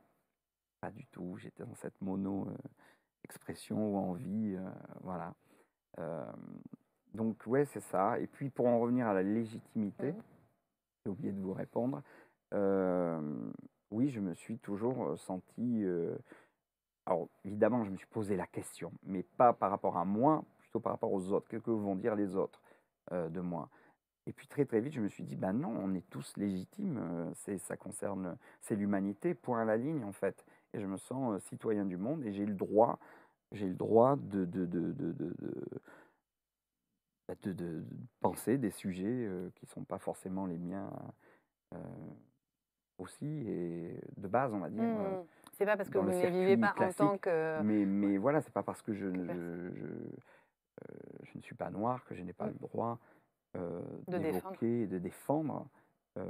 pas du tout. J'étais dans cette expression ou envie, voilà. Hem, donc ouais, c'est ça. Et puis pour en revenir à la légitimité, Mmh. j'ai oublié de vous répondre. Hem, oui, je me suis toujours, senti, alors évidemment, je me suis posé la question, mais pas par rapport à moi, plutôt par rapport aux autres. Qu'est-ce que vont dire les autres, de moi? Et puis très, très vite, je me suis dit: «Bah non, on est tous légitimes, ça concerne c'est l'humanité, point à la ligne, en fait». Et je me sens, citoyen du monde et j'ai le droit de penser des sujets, qui ne sont pas forcément les miens, heu, aussi et de base, on va dire, Mmh. C'est pas parce que dans vous le ne les vivez circuit pas en tant classique. que Mais voilà, c'est pas parce que que personne je ne suis pas noir que je n'ai pas mmh, le droit, de défendre. d'évoquer et de défendre, heu,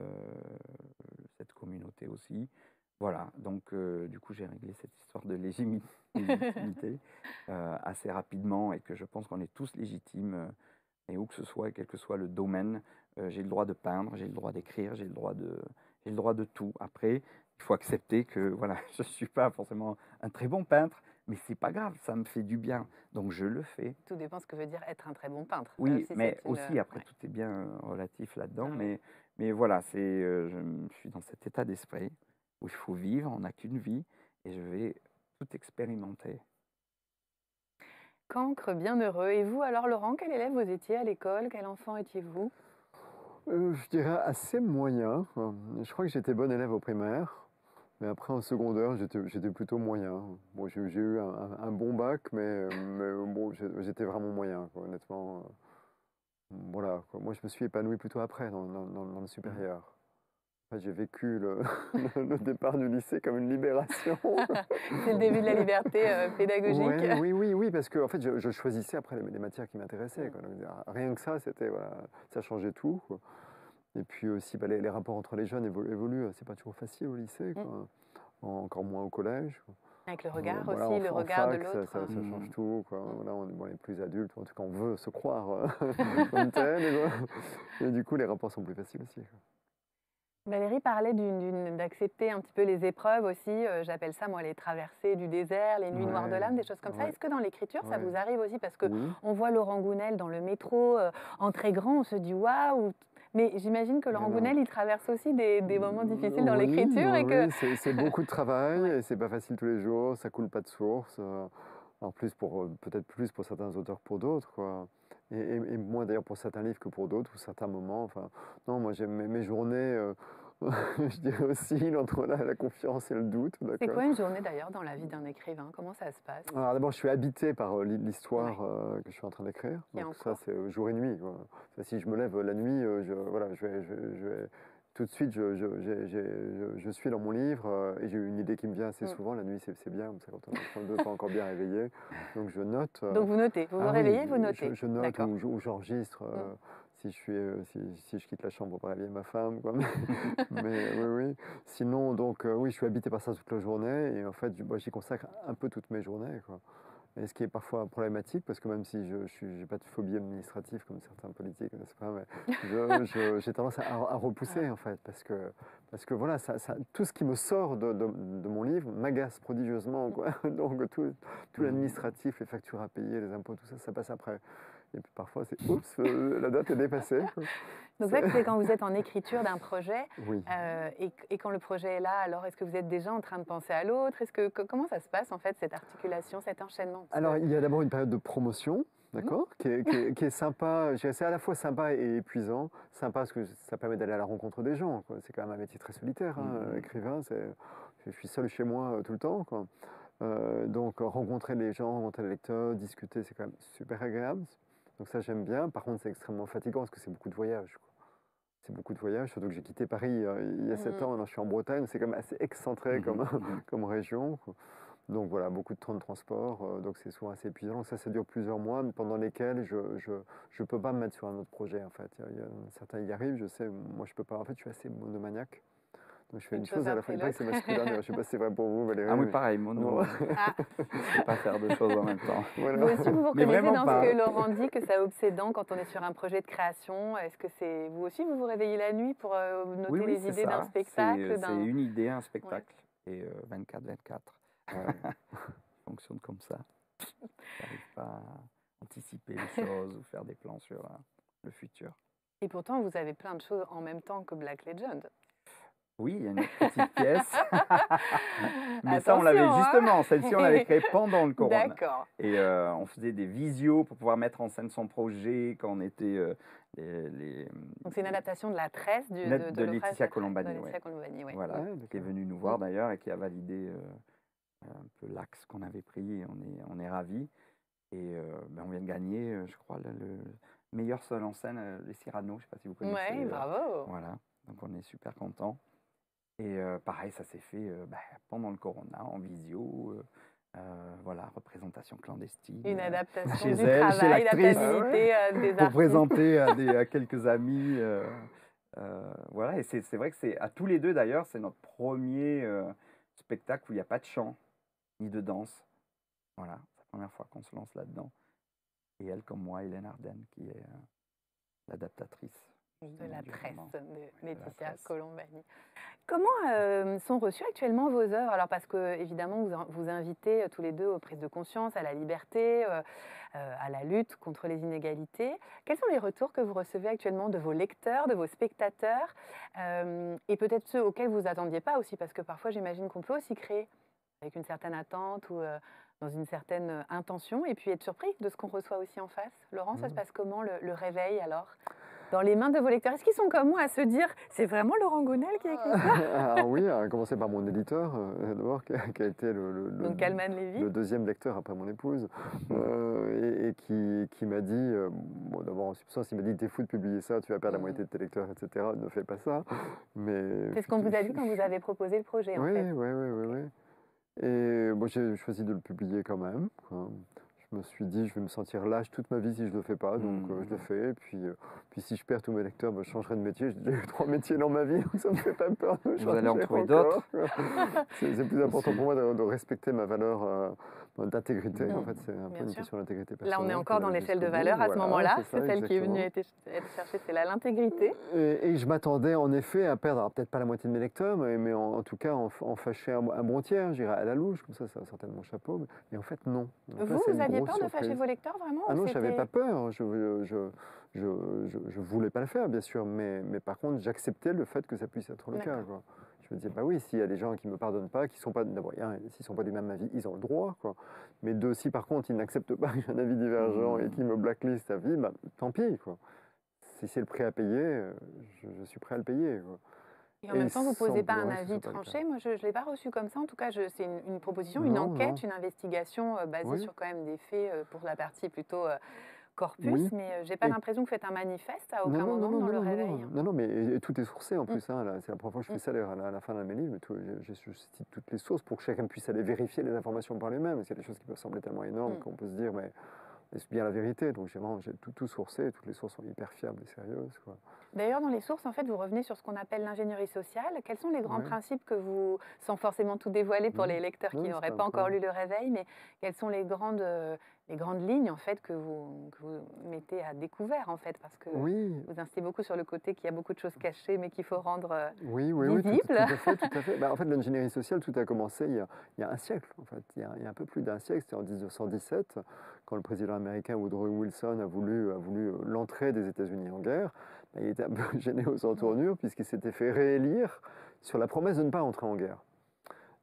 cette communauté aussi. Voilà, donc du coup, j'ai réglé cette histoire de légitimité, assez rapidement et que je pense qu'on est tous légitimes, et où que ce soit et quel que soit le domaine. J'ai le droit de peindre, j'ai le droit d'écrire, j'ai le droit de tout. Après, il faut accepter que voilà, je ne suis pas forcément un très bon peintre, mais c'est pas grave, ça me fait du bien, donc je le fais. Tout dépend ce que veut dire être un très bon peintre. Ça Oui, aussi, mais c'est une, aussi après ouais. tout est bien, relatif là-dedans, Ah oui. mais voilà, je suis dans cet état d'esprit où il faut vivre, on n'a qu'une vie et je vais tout expérimenter. Cancre, bien heureux. Et vous alors, Laurent, quel élève vous étiez à l'école? Quel enfant étiez-vous? Je dirais assez moyen. Je crois que j'étais bon élève au primaire, mais après en secondaire, j'étais plutôt moyen. Bon, j'ai eu un bon bac, mais bon, j'étais vraiment moyen, quoi, honnêtement. Voilà, quoi. Moi, je me suis épanoui plutôt après, dans le Mmh. supérieur. En fait, j'ai vécu le départ du lycée comme une libération. C'est le début de la liberté, pédagogique. Ouais, oui, oui, oui, parce que en fait, je choisissais après les matières qui m'intéressaient, Mmh. quoi. Donc, rien que ça, c'était, voilà, ça changeait tout, quoi. Et puis aussi, bah, les rapports entre les jeunes évoluent. C'est pas toujours facile au lycée, Mmh. quoi. Encore moins au collège. Avec le regard Voilà, aussi, le en regard de fac, l'autre. ça change Mmh. tout, quoi. Mmh. Voilà, on est plus adultes, en tout cas, on veut se croire comme tel, et du coup, les rapports sont plus faciles aussi, quoi. Valérie parlait d'accepter un petit peu les épreuves aussi, j'appelle ça moi les traversées du désert, les nuits noires de Ouais, l'âme, des choses comme ça. ouais, Est-ce que dans l'écriture, ça ouais. vous arrive aussi? Parce que Oui. on voit Laurent Gounel dans le métro, en très grand, on se dit: «Waouh!» Mais j'imagine que Laurent Alors, Gounel, il traverse aussi des moments difficiles dans oui, l'écriture et que oui, c'est beaucoup de travail ouais, et c'est pas facile tous les jours, ça coule pas de source. En plus, peut-être plus pour certains auteurs que pour d'autres, quoi. Et moins d'ailleurs pour certains livres que pour d'autres, ou certains moments. Enfin, non, moi j'aime mes journées, je dirais aussi, entre la confiance et le doute, c'est d'accord. quoi une journée d'ailleurs dans la vie d'un écrivain? Comment ça se passe? Alors d'abord, je suis habité par Ouais, l'histoire que je suis en train d'écrire. qui est Donc en ça, cours. c'est jour et nuit, quoi. Ça, si je me lève la nuit, voilà, tout de suite, je suis dans mon livre et j'ai une idée qui me vient assez Mmh. souvent. La nuit, c'est bien, comme ça, quand on n'est pas encore bien réveillé. Donc je note. Donc vous notez, vous vous Ah oui, réveillez, vous notez? je note D'accord. ou j'enregistre Mmh. si si je quitte la chambre pour pas réveiller ma femme, quoi. Mais oui, oui. Sinon, donc, oui, je suis habité par ça toute la journée et en fait, moi, j'y consacre un peu toutes mes journées, quoi. Et ce qui est parfois problématique, parce que même si j'ai pas de phobie administrative comme certains politiques, n'est-ce pas, mais j'ai tendance à Ah. repousser, en fait, parce que voilà, tout ce qui me sort de mon livre m'agace prodigieusement, Mmh. quoi. Donc, tout Mmh. l'administratif, les factures à payer, les impôts, tout ça, ça passe après. Et puis parfois, c'est oups, la date est dépassée, quoi. Donc ça, C'est- c'est quand vous êtes en écriture d'un projet, Oui. et quand le projet est là, alors est-ce que vous êtes déjà en train de penser à l'autre? Comment ça se passe en fait, cette articulation, cet enchaînement? Parce Alors, que il y a d'abord une période de promotion, mmh, d'accord, qui est sympa. Je dirais, c'est à la fois sympa et épuisant. Sympa parce que ça permet d'aller à la rencontre des gens, quoi. C'est quand même un métier très solitaire, hein, Mmh. écrivain. Je suis seul chez moi tout le temps, quoi. Donc, rencontrer les gens, rencontrer les lecteurs, discuter, c'est quand même super agréable. Donc ça, j'aime bien. Par contre, c'est extrêmement fatigant parce que c'est beaucoup de voyages, quoi. C'est beaucoup de voyages, surtout que j'ai quitté Paris il y a 7 mmh, ans. Maintenant, je suis en Bretagne. C'est quand même assez excentré Mmh. Mmh. comme région, quoi. Donc voilà, beaucoup de temps de transport, donc c'est souvent assez épuisant. Donc ça dure plusieurs mois, mais pendant lesquels je peux pas me mettre sur un autre projet, en fait. Certains y arrivent, je sais, moi je peux pas. En fait, je suis assez monomaniaque. Je fais Une une chose chose à la après fois. Il paraît que c'est masculin. Je ne sais pas si c'est vrai pour vous, Valérie. Ah oui, mais- pareil, mono, Bon, Ah, je ne peux pas faire deux choses en même temps. voilà. vous aussi, vous vous Mais reconnaissez vraiment dans pas. ce que Laurent dit, que c'est obsédant quand on est sur un projet de création. Est-ce que c'est vous aussi, vous vous réveillez la nuit pour Oui, noter oui, les c'est idées d'un ça. spectacle, C'est une idée, un spectacle. Et 24-24. Ouais. Fonctionne comme ça. J'arrive pas à anticiper les choses ou faire des plans sur le futur. Et pourtant, vous avez plein de choses en même temps que Black Legend. Oui, il y a une autre petite pièce. Mais ça, on l'avait Attention, hein. justement, celle-ci, on l'avait créée pendant le corona. D'accord. Et on faisait des visios pour pouvoir mettre en scène son projet quand on était les Donc c'est une adaptation de la tresse de l'ouvrage Laetitia La Tresse, Colombani, de ouais. Laetitia Colombani, ouais. Voilà, Ouais, qui est d'accord. venue nous voir d'ailleurs et qui a validé un peu l'axe qu'on avait pris. Et on est ravis. Et on vient de gagner, je crois, le meilleur seul en scène, les Cyrano, je ne sais pas si vous connaissez. Ouais, bravo. Voilà, donc on est super contents. Et pareil, ça s'est fait pendant le corona, en visio. Voilà, représentation clandestine. Une adaptation chez du elle, chez travail, l'actrice. l'adaptabilité des Pour artistes. présenter à quelques amis. Voilà, et c'est vrai que c'est à tous les deux d'ailleurs, c'est notre premier spectacle où il n'y a pas de chant ni de danse. Voilà, c'est la première fois qu'on se lance là-dedans. Et elle, comme moi, Hélène Ardenne, qui est l'adaptatrice. De la du tresse roman. de la Laetitia tresse. Colombani. Comment sont reçues actuellement vos œuvres? Alors parce que évidemment vous invitez tous les deux aux prises de conscience, à la liberté, à la lutte contre les inégalités. Quels sont les retours que vous recevez actuellement de vos lecteurs, de vos spectateurs, et peut-être ceux auxquels vous attendiez pas aussi, parce que parfois j'imagine qu'on peut aussi créer avec une certaine attente ou dans une certaine intention, et puis être surpris de ce qu'on reçoit aussi en face. Laurent, ça se passe comment le réveil alors dans les mains de vos lecteurs? Est-ce qu'ils sont comme moi à se dire c'est vraiment Laurent Gounel qui a écrit ça? Alors oui, à commencer par mon éditeur, d'abord, qui a été Donc Kalman Levy. le deuxième lecteur après mon épouse, et qui m'a dit, bon, d'abord en substance, il m'a dit, t'es fou de publier ça, tu vas perdre la moitié de tes lecteurs, etc. Ne fais pas ça. Mais C'est ce qu'on vous a dit quand vous avez proposé le projet, en oui, fait. oui. Et bon, j'ai choisi de le publier quand même, quoi. Je me suis dit, je vais me sentir lâche toute ma vie si je ne le fais pas, donc je le fais. Et puis si je perds tous mes lecteurs, je changerai de métier. J'ai déjà eu 3 métiers dans ma vie, donc ça ne me fait pas peur de changer. Vous allez en trouver encore. d'autres. C'est plus important pour moi de respecter ma valeur d'intégrité. En fait, c'est un peu Bien une sûr. question d'intégrité Là, personnelle. on est encore qu'on dans a l'échelle de jusqu'au valeur bout. à ce Voilà, moment-là. c'est ça, C'est celle qui est venue exactement. être cherchée, c'est l'intégrité. Et je m'attendais en effet à perdre, alors peut-être pas la moitié de mes lecteurs, mais en tout cas en fâcher un bon tiers, je dirais à la louche, comme ça va sortir de mon chapeau. Mais en fait, non. En fait, Vous, c'est vous une aviez grosse peur de fâcher surprise. vos lecteurs, vraiment? Ah ou non, je n'avais c'était- pas peur. Je voulais pas le faire, bien sûr, mais par contre, j'acceptais le fait que ça puisse être le cas, quoi. Je me disais, bah oui, s'il y a des gens qui me pardonnent pas, qui sont pas, d'abord, s'ils sont pas du même avis, ils ont le droit, quoi. Mais deux, si par contre ils n'acceptent pas que j'ai un avis divergent et qu'ils me blacklistent à vie, bah, tant pis, quoi. Si c'est le prix à payer, je suis prêt à le payer, quoi. Et en même temps, vous ne posez pas un semblerait que ce avis soit pas le tranché. cas. Moi, je ne l'ai pas reçu comme ça. En tout cas, c'est une proposition, une Non, enquête, non. une investigation basée Oui. sur quand même des faits pour la partie plutôt corpus. Oui. Mais j'ai pas Et- l'impression que vous faites un manifeste à aucun Non, moment dans le réveil. non, mais et tout est sourcé en plus, hein, là, c'est la première fois que je fais ça d'ailleurs à la fin d'un de mes livres, je cite toutes les sources pour que chacun puisse aller vérifier les informations par lui-même, parce qu'il y a des choses qui peuvent sembler tellement énormes qu'on peut se dire, mais est-ce bien la vérité? Donc j'ai tout sourcé, toutes les sources sont hyper fiables et sérieuses, quoi. D'ailleurs, dans les sources, en fait, vous revenez sur ce qu'on appelle l'ingénierie sociale. Quels sont les grands Ouais. principes que vous, sans forcément tout dévoiler pour les lecteurs Non, qui c'est n'auraient pas pas un encore problème. lu Le Réveil, mais quelles sont les grandes lignes, en fait, que vous mettez à découvert, en fait, parce que Oui, vous insistez beaucoup sur le côté qu'il y a beaucoup de choses cachées, mais qu'il faut rendre oui, tout visibles. à fait, tout à fait. Bah, en fait, l'ingénierie sociale, tout a commencé il y a un siècle, en fait. Il y a un peu plus d'un siècle, c'était en 1917, quand le président américain Woodrow Wilson a voulu l'entrée des États-Unis en guerre. Bah, il était un peu gêné aux entournures, puisqu'il s'était fait réélire sur la promesse de ne pas entrer en guerre.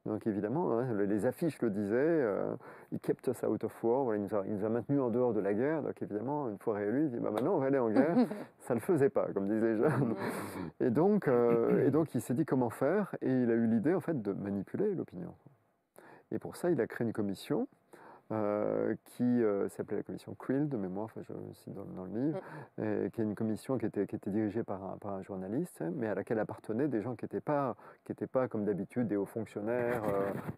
Donc évidemment, hein, les affiches le disaient, « He kept us out of war », voilà, il nous a maintenus en dehors de la guerre. Donc évidemment, une fois réélu, il dit, bah, maintenant on va aller en guerre. Ça ne le faisait pas, comme disaient les jeunes. Et donc il s'est dit comment faire, et il a eu l'idée en fait de manipuler l'opinion. Et pour ça, il a créé une commission qui s'appelait la commission Creel, de mémoire, enfin, je cite dans le livre, qui est une commission qui était dirigée par un journaliste, hein, mais à laquelle appartenaient des gens qui n'étaient pas comme d'habitude des hauts fonctionnaires.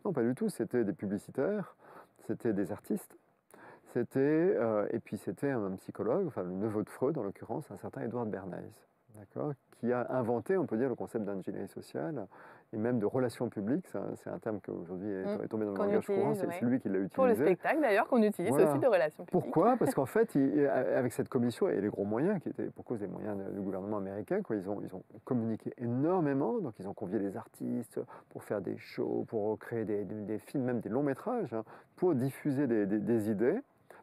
Non, pas du tout, c'était des publicitaires, c'était des artistes, et puis c'était un psychologue, enfin le neveu de Freud en l'occurrence, un certain Edward Bernays. d'accord, qui a inventé, on peut dire, le concept d'ingénierie sociale et même de relations publiques. C'est un terme qui aujourd'hui est tombé dans le Qu'on langage courant. utilise, C'est lui qui l'a pour le utilisé. spectacle d'ailleurs, qu'on utilise Voilà. aussi de relations publiques. Pourquoi? Parce qu'en fait, avec cette commission et les gros moyens qui étaient pour cause des moyens du gouvernement américain, quoi, ils ont communiqué énormément. Donc, ils ont convié des artistes pour faire des shows, pour créer des films, même des longs métrages, hein, pour diffuser des idées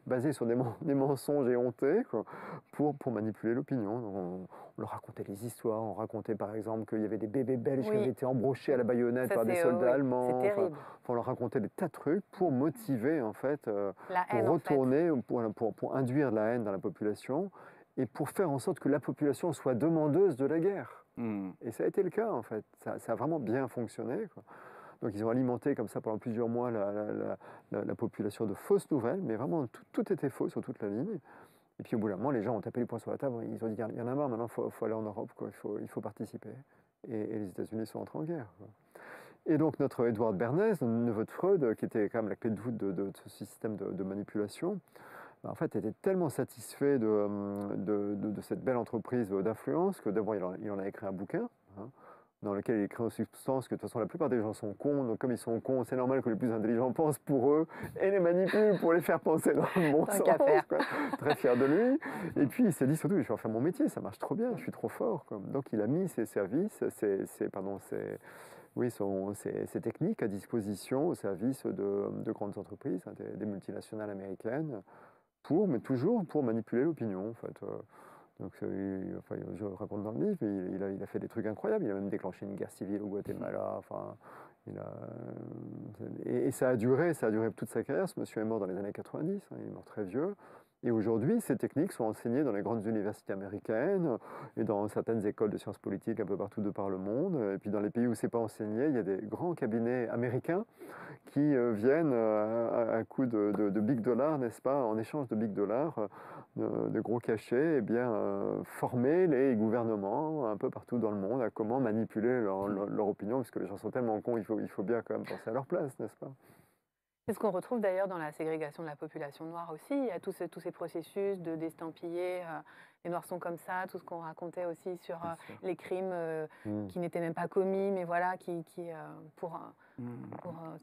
basées sur des mensonges éhontés, quoi, pour manipuler l'opinion. Donc, on leur racontait les histoires. On racontait par exemple qu'il y avait des bébés belges qui avaient été embrochés à la baïonnette Ça, par des c'est soldats allemands. C'est terrible. On leur racontait des tas de trucs pour motiver, en fait, La haine, pour en fait. retourner, pour induire la haine dans la population et pour faire en sorte que la population soit demandeuse de la guerre. Et ça a été le cas, en fait. Ça a vraiment bien fonctionné, quoi. Donc ils ont alimenté comme ça pendant plusieurs mois la population de fausses nouvelles, mais vraiment tout était faux sur toute la ligne. Et puis au bout d'un moment, les gens ont tapé les poings sur la table, ils ont dit il y en a marre, maintenant il faut aller en Europe, quoi. Il faut participer. Et les États-Unis sont entrés en guerre, quoi. Et donc notre Edward Bernays, neveu de Freud, qui était quand même la clé de voûte de ce système de manipulation, en fait était tellement satisfait de cette belle entreprise d'influence que d'abord il en a écrit un bouquin, hein, dans lequel il écrit en substance que de toute façon la plupart des gens sont cons, donc comme ils sont cons, c'est normal que les plus intelligents pensent pour eux et les manipulent pour les faire penser dans le bon sens, quoi. Très fier de lui. Et puis il s'est dit surtout, je vais en faire mon métier, ça marche trop bien, je suis trop fort, quoi. Donc il a mis ses services, ses techniques à disposition au service de grandes entreprises, hein, des multinationales américaines, mais toujours pour manipuler l'opinion, en fait. Donc, je raconte dans le livre, il a fait des trucs incroyables. Il a même déclenché une guerre civile au Guatemala. Enfin, et ça a duré toute sa carrière. Ce monsieur est mort dans les années 90, hein, il est mort très vieux. Et aujourd'hui, ces techniques sont enseignées dans les grandes universités américaines et dans certaines écoles de sciences politiques un peu partout de par le monde. Et puis dans les pays où ce n'est pas enseigné, il y a des grands cabinets américains qui viennent à coup de big dollars, n'est-ce pas, en échange de big dollars, de gros cachets, eh bien, former les gouvernements un peu partout dans le monde à comment manipuler leur opinion, parce que les gens sont tellement cons, il faut bien quand même penser à leur place, n'est-ce pas? C'est ce qu'on retrouve d'ailleurs dans la ségrégation de la population noire aussi. Il y a tous ces processus de d'estampiller les Noirs sont comme ça, tout ce qu'on racontait aussi sur les crimes qui n'étaient même pas commis, mais voilà,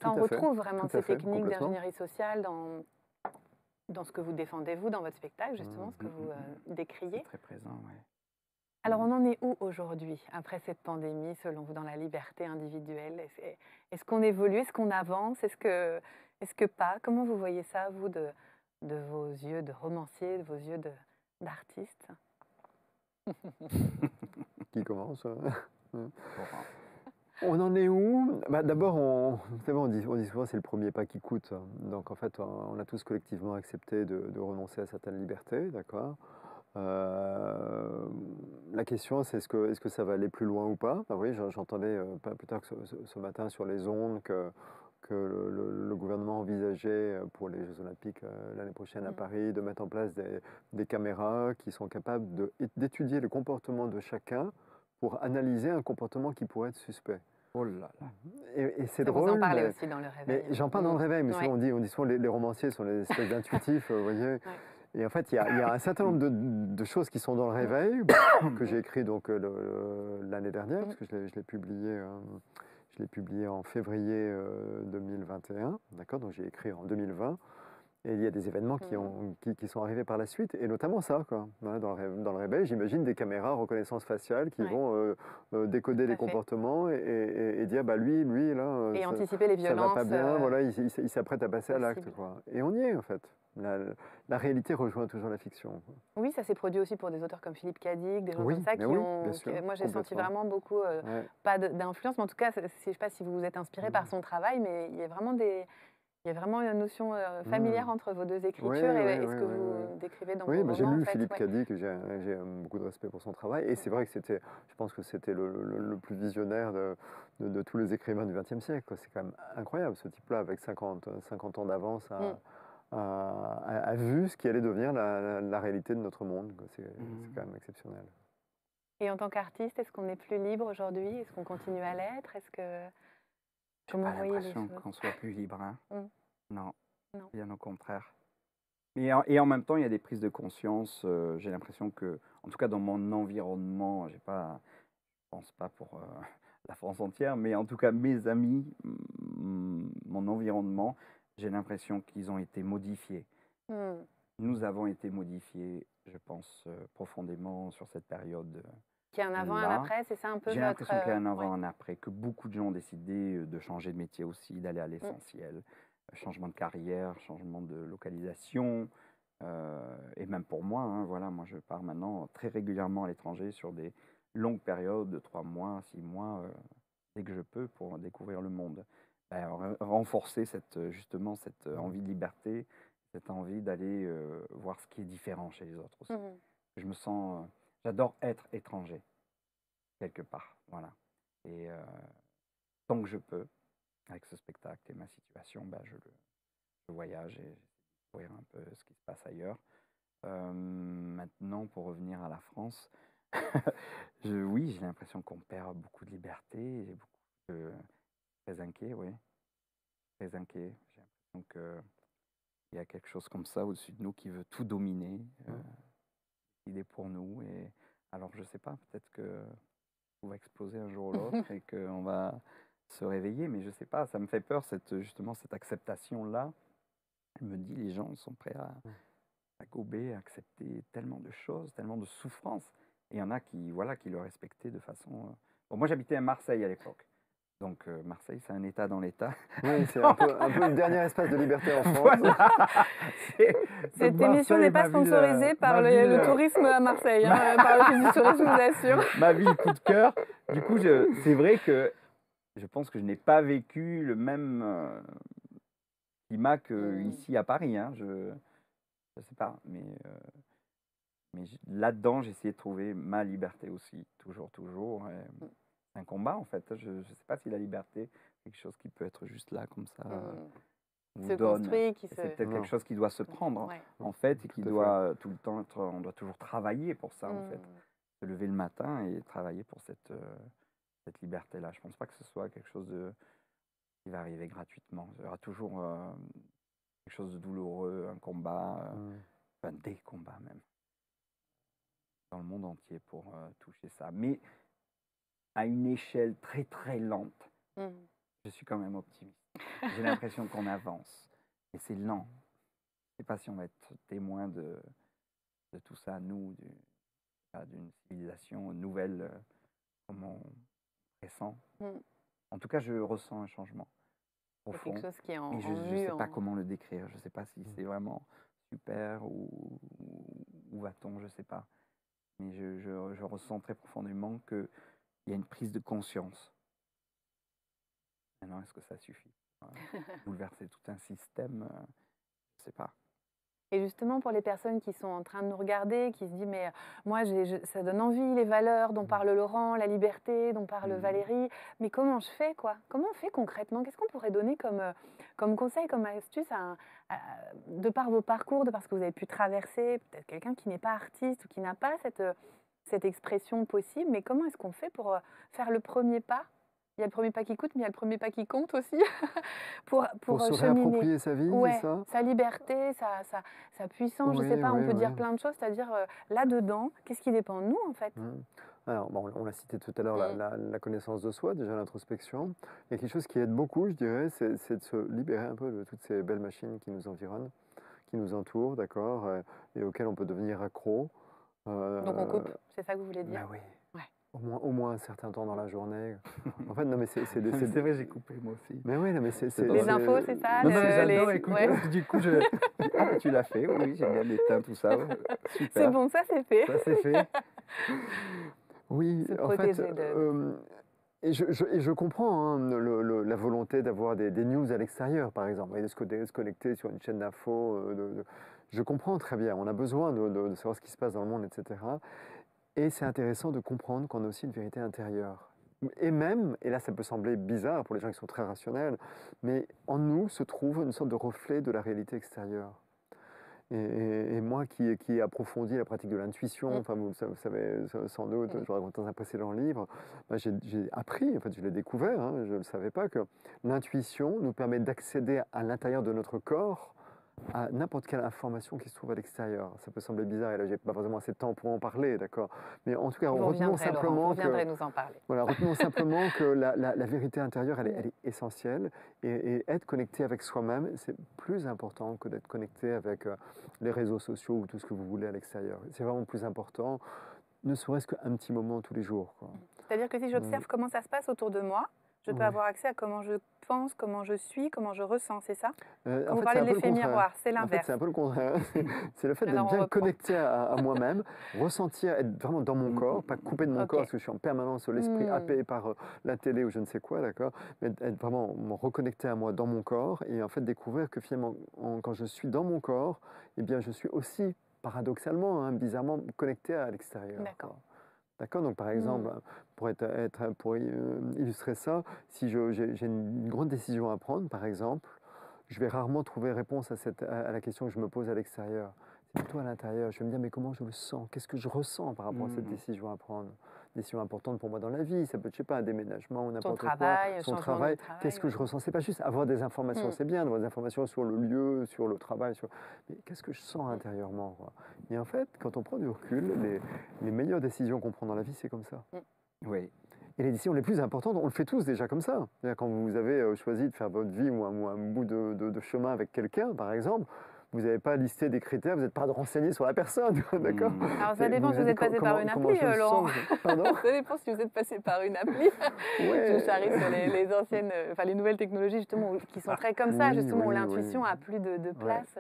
ça, on retrouve vraiment ces techniques d'ingénierie sociale dans ce que vous défendez, vous, dans votre spectacle, justement, ce que vous décriez. C'est très présent, oui. Alors, on en est où aujourd'hui, après cette pandémie, selon vous, dans la liberté individuelle? Est-ce qu'on évolue? Est-ce qu'on avance? Est-ce que pas? Comment vous voyez ça, vous, de vos yeux de romancier, de vos yeux d'artiste? Qui commence? On en est où? D'abord, on dit souvent que c'est le premier pas qui coûte. Donc, en fait, on a tous collectivement accepté de renoncer à certaines libertés, d'accord? La question, c'est est-ce que ça va aller plus loin ou pas? Oui, j'entendais pas plus tard que ce matin sur les ondes que le gouvernement envisageait pour les Jeux Olympiques l'année prochaine à Paris de mettre en place des caméras qui sont capables d'étudier le comportement de chacun pour analyser un comportement qui pourrait être suspect. Oh là là. Et c'est drôle. Vous en parlez aussi dans le réveil. Mais j'en parle dans le réveil, mais souvent on dit souvent les romanciers sont des espèces d'intuitifs, vous voyez. Ouais. Et en fait, il y a un certain nombre de choses qui sont dans le réveil, que j'ai écrit donc l'année dernière, parce que je l'ai publié. Je l'ai publié en février 2021, d'accord? Donc j'ai écrit en 2020. Et il y a des événements qui sont arrivés par la suite, et notamment ça, quoi. Voilà, dans le réveil, j'imagine des caméras reconnaissance faciale qui vont décoder les comportements et dire, bah lui là, et anticiper les violences. Ça va pas bien, voilà, il s'apprête à passer à l'acte, quoi. Et on y est, en fait. La réalité rejoint toujours la fiction, quoi. Oui, ça s'est produit aussi pour des auteurs comme Philippe Cadic, des gens comme ça, bien sûr, moi j'ai senti vraiment beaucoup, pas d'influence, mais en tout cas, je ne sais pas si vous vous êtes inspiré par son travail, mais il y a vraiment une notion familière entre vos deux écritures et ce que vous décrivez dans vos romans. J'ai lu Philippe Cadic, j'ai beaucoup de respect pour son travail. Et c'est vrai que je pense que c'était le plus visionnaire de tous les écrivains du XXe siècle. C'est quand même incroyable, ce type-là, avec 50 ans d'avance, a vu ce qui allait devenir la réalité de notre monde. C'est quand même exceptionnel. Et en tant qu'artiste, est-ce qu'on est plus libre aujourd'hui? Est-ce qu'on continue à l'être? J'ai pas l'impression qu'on soit plus libre, hein. Non, bien au contraire. Et en même temps, il y a des prises de conscience. J'ai l'impression que, en tout cas dans mon environnement, je pense pas pour la France entière, mais en tout cas mes amis, mon environnement, j'ai l'impression qu'ils ont été modifiés. Hmm. Nous avons été modifiés, je pense, profondément sur cette période. Qu'il y a un avant et un Là, après, c'est ça un peu j'ai votre... l'impression qu'il y a un ouais. avant et un après, que beaucoup de gens ont décidé de changer de métier aussi, d'aller à l'essentiel. Changement de carrière, changement de localisation. Et même pour moi, hein, voilà, moi je pars maintenant très régulièrement à l'étranger sur des longues périodes de 3 mois, 6 mois, dès que je peux, pour découvrir le monde. Renforcer justement cette envie de liberté, cette envie d'aller voir ce qui est différent chez les autres aussi. Mhm. Je me sens, j'adore être étranger, quelque part, voilà. Et tant que je peux, avec ce spectacle et ma situation, je voyage et j'essaie de découvrir un peu ce qui se passe ailleurs. Maintenant, pour revenir à la France, oui, j'ai l'impression qu'on perd beaucoup de liberté. J'ai beaucoup très inquiet, oui, très inquiet. J'ai l'impression qu'il y a quelque chose comme ça au-dessus de nous qui veut tout dominer, il est pour nous. Et alors, je sais pas, peut-être que tout va exploser un jour ou l'autre et qu'on va se réveiller, mais je sais pas, ça me fait peur, justement, cette acceptation-là. Je me dis, les gens sont prêts à gober, à accepter tellement de choses, tellement de souffrances. Et il y en a qui, voilà, qui le respectaient de façon... Bon, moi, j'habitais à Marseille à l'époque. Donc, Marseille, c'est un État dans l'État. Oui, c'est un peu le dernier espace de liberté en France. Voilà. Cette Donc, émission Marseille, n'est pas ma ville, sponsorisée par ma le ville, tourisme à Marseille, hein, par l'Office du tourisme, je vous assure. ma ville coup de cœur. Du coup, c'est vrai que je pense que je n'ai pas vécu le même climat qu'ici à Paris. Hein. Je ne sais pas, mais là-dedans, j'ai essayé de trouver ma liberté aussi, toujours, toujours. C'est un combat, en fait. Je ne sais pas si la liberté, c'est quelque chose qui peut être juste là, comme ça, vous Se donne. construit, qui Et se... c'est peut-être Non. quelque chose qui doit se prendre, Ouais. en fait, et Tout qui à fait. doit tout le temps être... On doit toujours travailler pour ça, en fait. Se lever le matin et travailler pour cette liberté-là. Je ne pense pas que ce soit quelque chose qui va arriver gratuitement. Il y aura toujours quelque chose de douloureux, un combat, enfin des combats même, dans le monde entier pour toucher ça. Mais à une échelle très très lente, je suis quand même optimiste. J'ai l'impression qu'on avance, mais c'est lent. Je ne sais pas si on va être témoin de tout ça, nous, d'une civilisation nouvelle, comme on pressent. En tout cas, je ressens un changement C'est profond. quelque chose qui est en Mais je ne vue, sais pas comment le décrire. Je ne sais pas si c'est vraiment super ou où va-t-on, je ne sais pas. Mais je ressens très profondément qu'il y a une prise de conscience. Maintenant, est-ce que ça suffit bouleverser tout un système? Je ne sais pas. Et justement, pour les personnes qui sont en train de nous regarder, qui se disent, mais moi, ça donne envie, les valeurs dont parle Laurent, la liberté dont parle Valérie, mais comment je fais, quoi? Comment on fait concrètement? Qu'est-ce qu'on pourrait donner comme conseil, comme astuce, de par vos parcours, de par ce que vous avez pu traverser, peut-être quelqu'un qui n'est pas artiste ou qui n'a pas cette expression possible, mais comment est-ce qu'on fait pour faire le premier pas? Il y a le premier pas qui coûte, mais il y a le premier pas qui compte aussi pour se cheminer. réapproprier sa vie, Ouais, c'est ça? sa liberté, sa puissance, je ne sais pas, on peut dire plein de choses, c'est-à-dire là-dedans, qu'est-ce qui dépend de nous en fait? Alors, bon, on l'a cité tout à l'heure, la connaissance de soi, déjà l'introspection. Il y a quelque chose qui aide beaucoup, je dirais, c'est de se libérer un peu de toutes ces belles machines qui nous environnent, qui nous entourent, d'accord, et auxquelles on peut devenir accro. Donc on coupe, c'est ça que vous voulez dire? Bah oui. Ouais. Au moins un certain temps dans la journée. En fait, non, mais c'est C'est vrai, j'ai coupé moi aussi. Mais oui, non, mais Les infos, c'est ça? Non, mais j'adore les... écouter. ouais. Du coup, Ah, tu l'as fait, oui, j'aime bien l'éteint, tout ça. Ouais. Super. C'est bon, ça c'est fait. Ça, c'est fait. Oui, Se en fait, protéger et je comprends hein, la volonté d'avoir des news à l'extérieur, par exemple, et de se connecter sur une chaîne d'infos. Je comprends très bien, on a besoin de savoir ce qui se passe dans le monde, etc. Et c'est intéressant de comprendre qu'on a aussi une vérité intérieure. Et même, et là ça peut sembler bizarre pour les gens qui sont très rationnels, mais en nous se trouve une sorte de reflet de la réalité extérieure. Et moi qui ai approfondi la pratique de l'intuition, enfin vous savez sans doute, je raconte dans un précédent livre, j'ai appris, en fait je l'ai découvert, hein, je ne le savais pas, que l'intuition nous permet d'accéder à l'intérieur de notre corps à n'importe quelle information qui se trouve à l'extérieur. Ça peut sembler bizarre, et là, j'ai pas forcément assez de temps pour en parler, d'accord? Mais en tout cas, Vous retenons reviendrez, Laurent, vous simplement reviendrez que, nous en parler. voilà, retenons simplement que la vérité intérieure, elle est essentielle. Et être connecté avec soi-même, c'est plus important que d'être connecté avec les réseaux sociaux ou tout ce que vous voulez à l'extérieur. C'est vraiment plus important, ne serait-ce qu'un petit moment tous les jours, quoi. C'est-à-dire que si j'observe comment ça se passe autour de moi, je peux Ouais. avoir accès à comment je pense, comment je suis, comment je ressens, c'est ça? Quand En vous fait, parlez c'est de un peu le l'effet contraire. miroir, c'est En fait, l'inverse. c'est un peu le contraire. C'est le fait d'être Alors, on bien reprend. connecté à moi-même, ressentir, être vraiment dans mon corps, pas coupé de mon Ok. corps parce que je suis en permanence l'esprit Hmm. happé par la télé ou je ne sais quoi, d'accord? Mais être vraiment me reconnecter à moi dans mon corps et en fait découvrir que finalement, quand je suis dans mon corps, eh bien, je suis aussi paradoxalement, hein, bizarrement, connecté à l'extérieur, D'accord. quoi. D'accord, donc par exemple, pour illustrer ça, si j'ai une grande décision à prendre, par exemple, je vais rarement trouver réponse à la question que je me pose à l'extérieur. C'est plutôt à l'intérieur. Je vais me dire, mais comment je le sens? Qu'est-ce que je ressens par rapport à cette décision à prendre? Décision importante pour moi dans la vie, ça peut être, je sais pas, un déménagement ou Son n'importe quoi. travail, Son changement travail, de travail. qu'est-ce que je ressens? C'est pas juste avoir des informations, c'est bien d'avoir des informations sur le lieu, sur le travail, mais qu'est-ce que je sens intérieurement, quoi? Et en fait, quand on prend du recul, les meilleures décisions qu'on prend dans la vie, c'est comme ça. Oui. Et les décisions les plus importantes, on le fait tous déjà comme ça. C'est-à-dire quand vous avez choisi de faire votre vie ou un bout de chemin avec quelqu'un, par exemple, vous n'avez pas listé des critères, vous n'êtes pas renseigné sur la personne, d'accord? Alors ça dépend si vous êtes passé par une appli, Laurent. Pardon? Ça dépend si vous êtes passé par une appli. Je charrie sur les anciennes, enfin les nouvelles technologies justement qui sont très comme ça, Oui, justement où oui, l'intuition oui. a plus de place,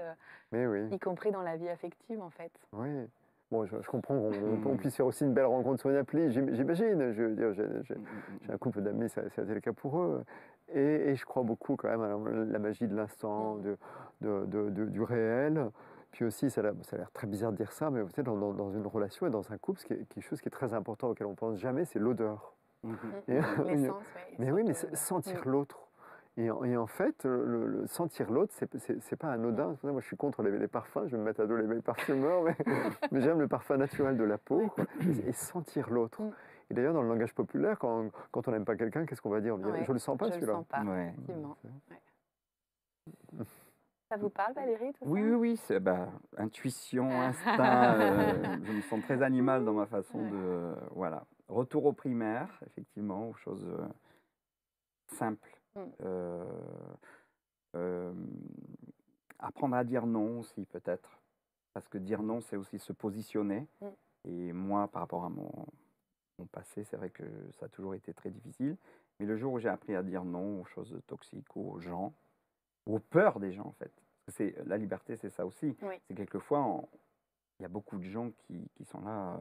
Mais oui. y compris dans la vie affective en fait. Oui. Bon, je comprends qu'on puisse faire aussi une belle rencontre sur une appli, j'imagine. Je veux dire, j'ai un couple d'amis, ça a été le cas pour eux. Et je crois beaucoup quand même à la magie de l'instant, du réel. Puis aussi, ça a l'air très bizarre de dire ça, mais vous savez, dans une relation et dans un couple, quelque chose qui est très important auquel on ne pense jamais, c'est l'odeur. L'essence, oui. Mais oui, mais sentir l'autre. Et en fait, le sentir l'autre, c'est pas anodin. Moi, je suis contre les parfums, je vais me mettre à dos les parfumeurs, mais j'aime le parfum naturel de la peau, quoi. Et sentir l'autre. Et d'ailleurs, dans le langage populaire, quand on n'aime pas quelqu'un, qu'est-ce qu'on va dire? On va dire, je le sens pas, celui-là. Je le sens pas, effectivement. Ça vous parle, Valérie, tout ça? Oui, c'est intuition, instinct. Je me sens très animal dans ma façon de... Voilà. Retour au primaire, effectivement, aux choses simples. Apprendre à dire non aussi, peut-être. Parce que dire non, c'est aussi se positionner. Et moi, par rapport à mon passé, c'est vrai que ça a toujours été très difficile. Mais le jour où j'ai appris à dire non aux choses toxiques, aux gens, aux peurs des gens, en fait. Parce que la liberté, c'est ça aussi. C'est quelquefois, il y a beaucoup de gens qui sont là,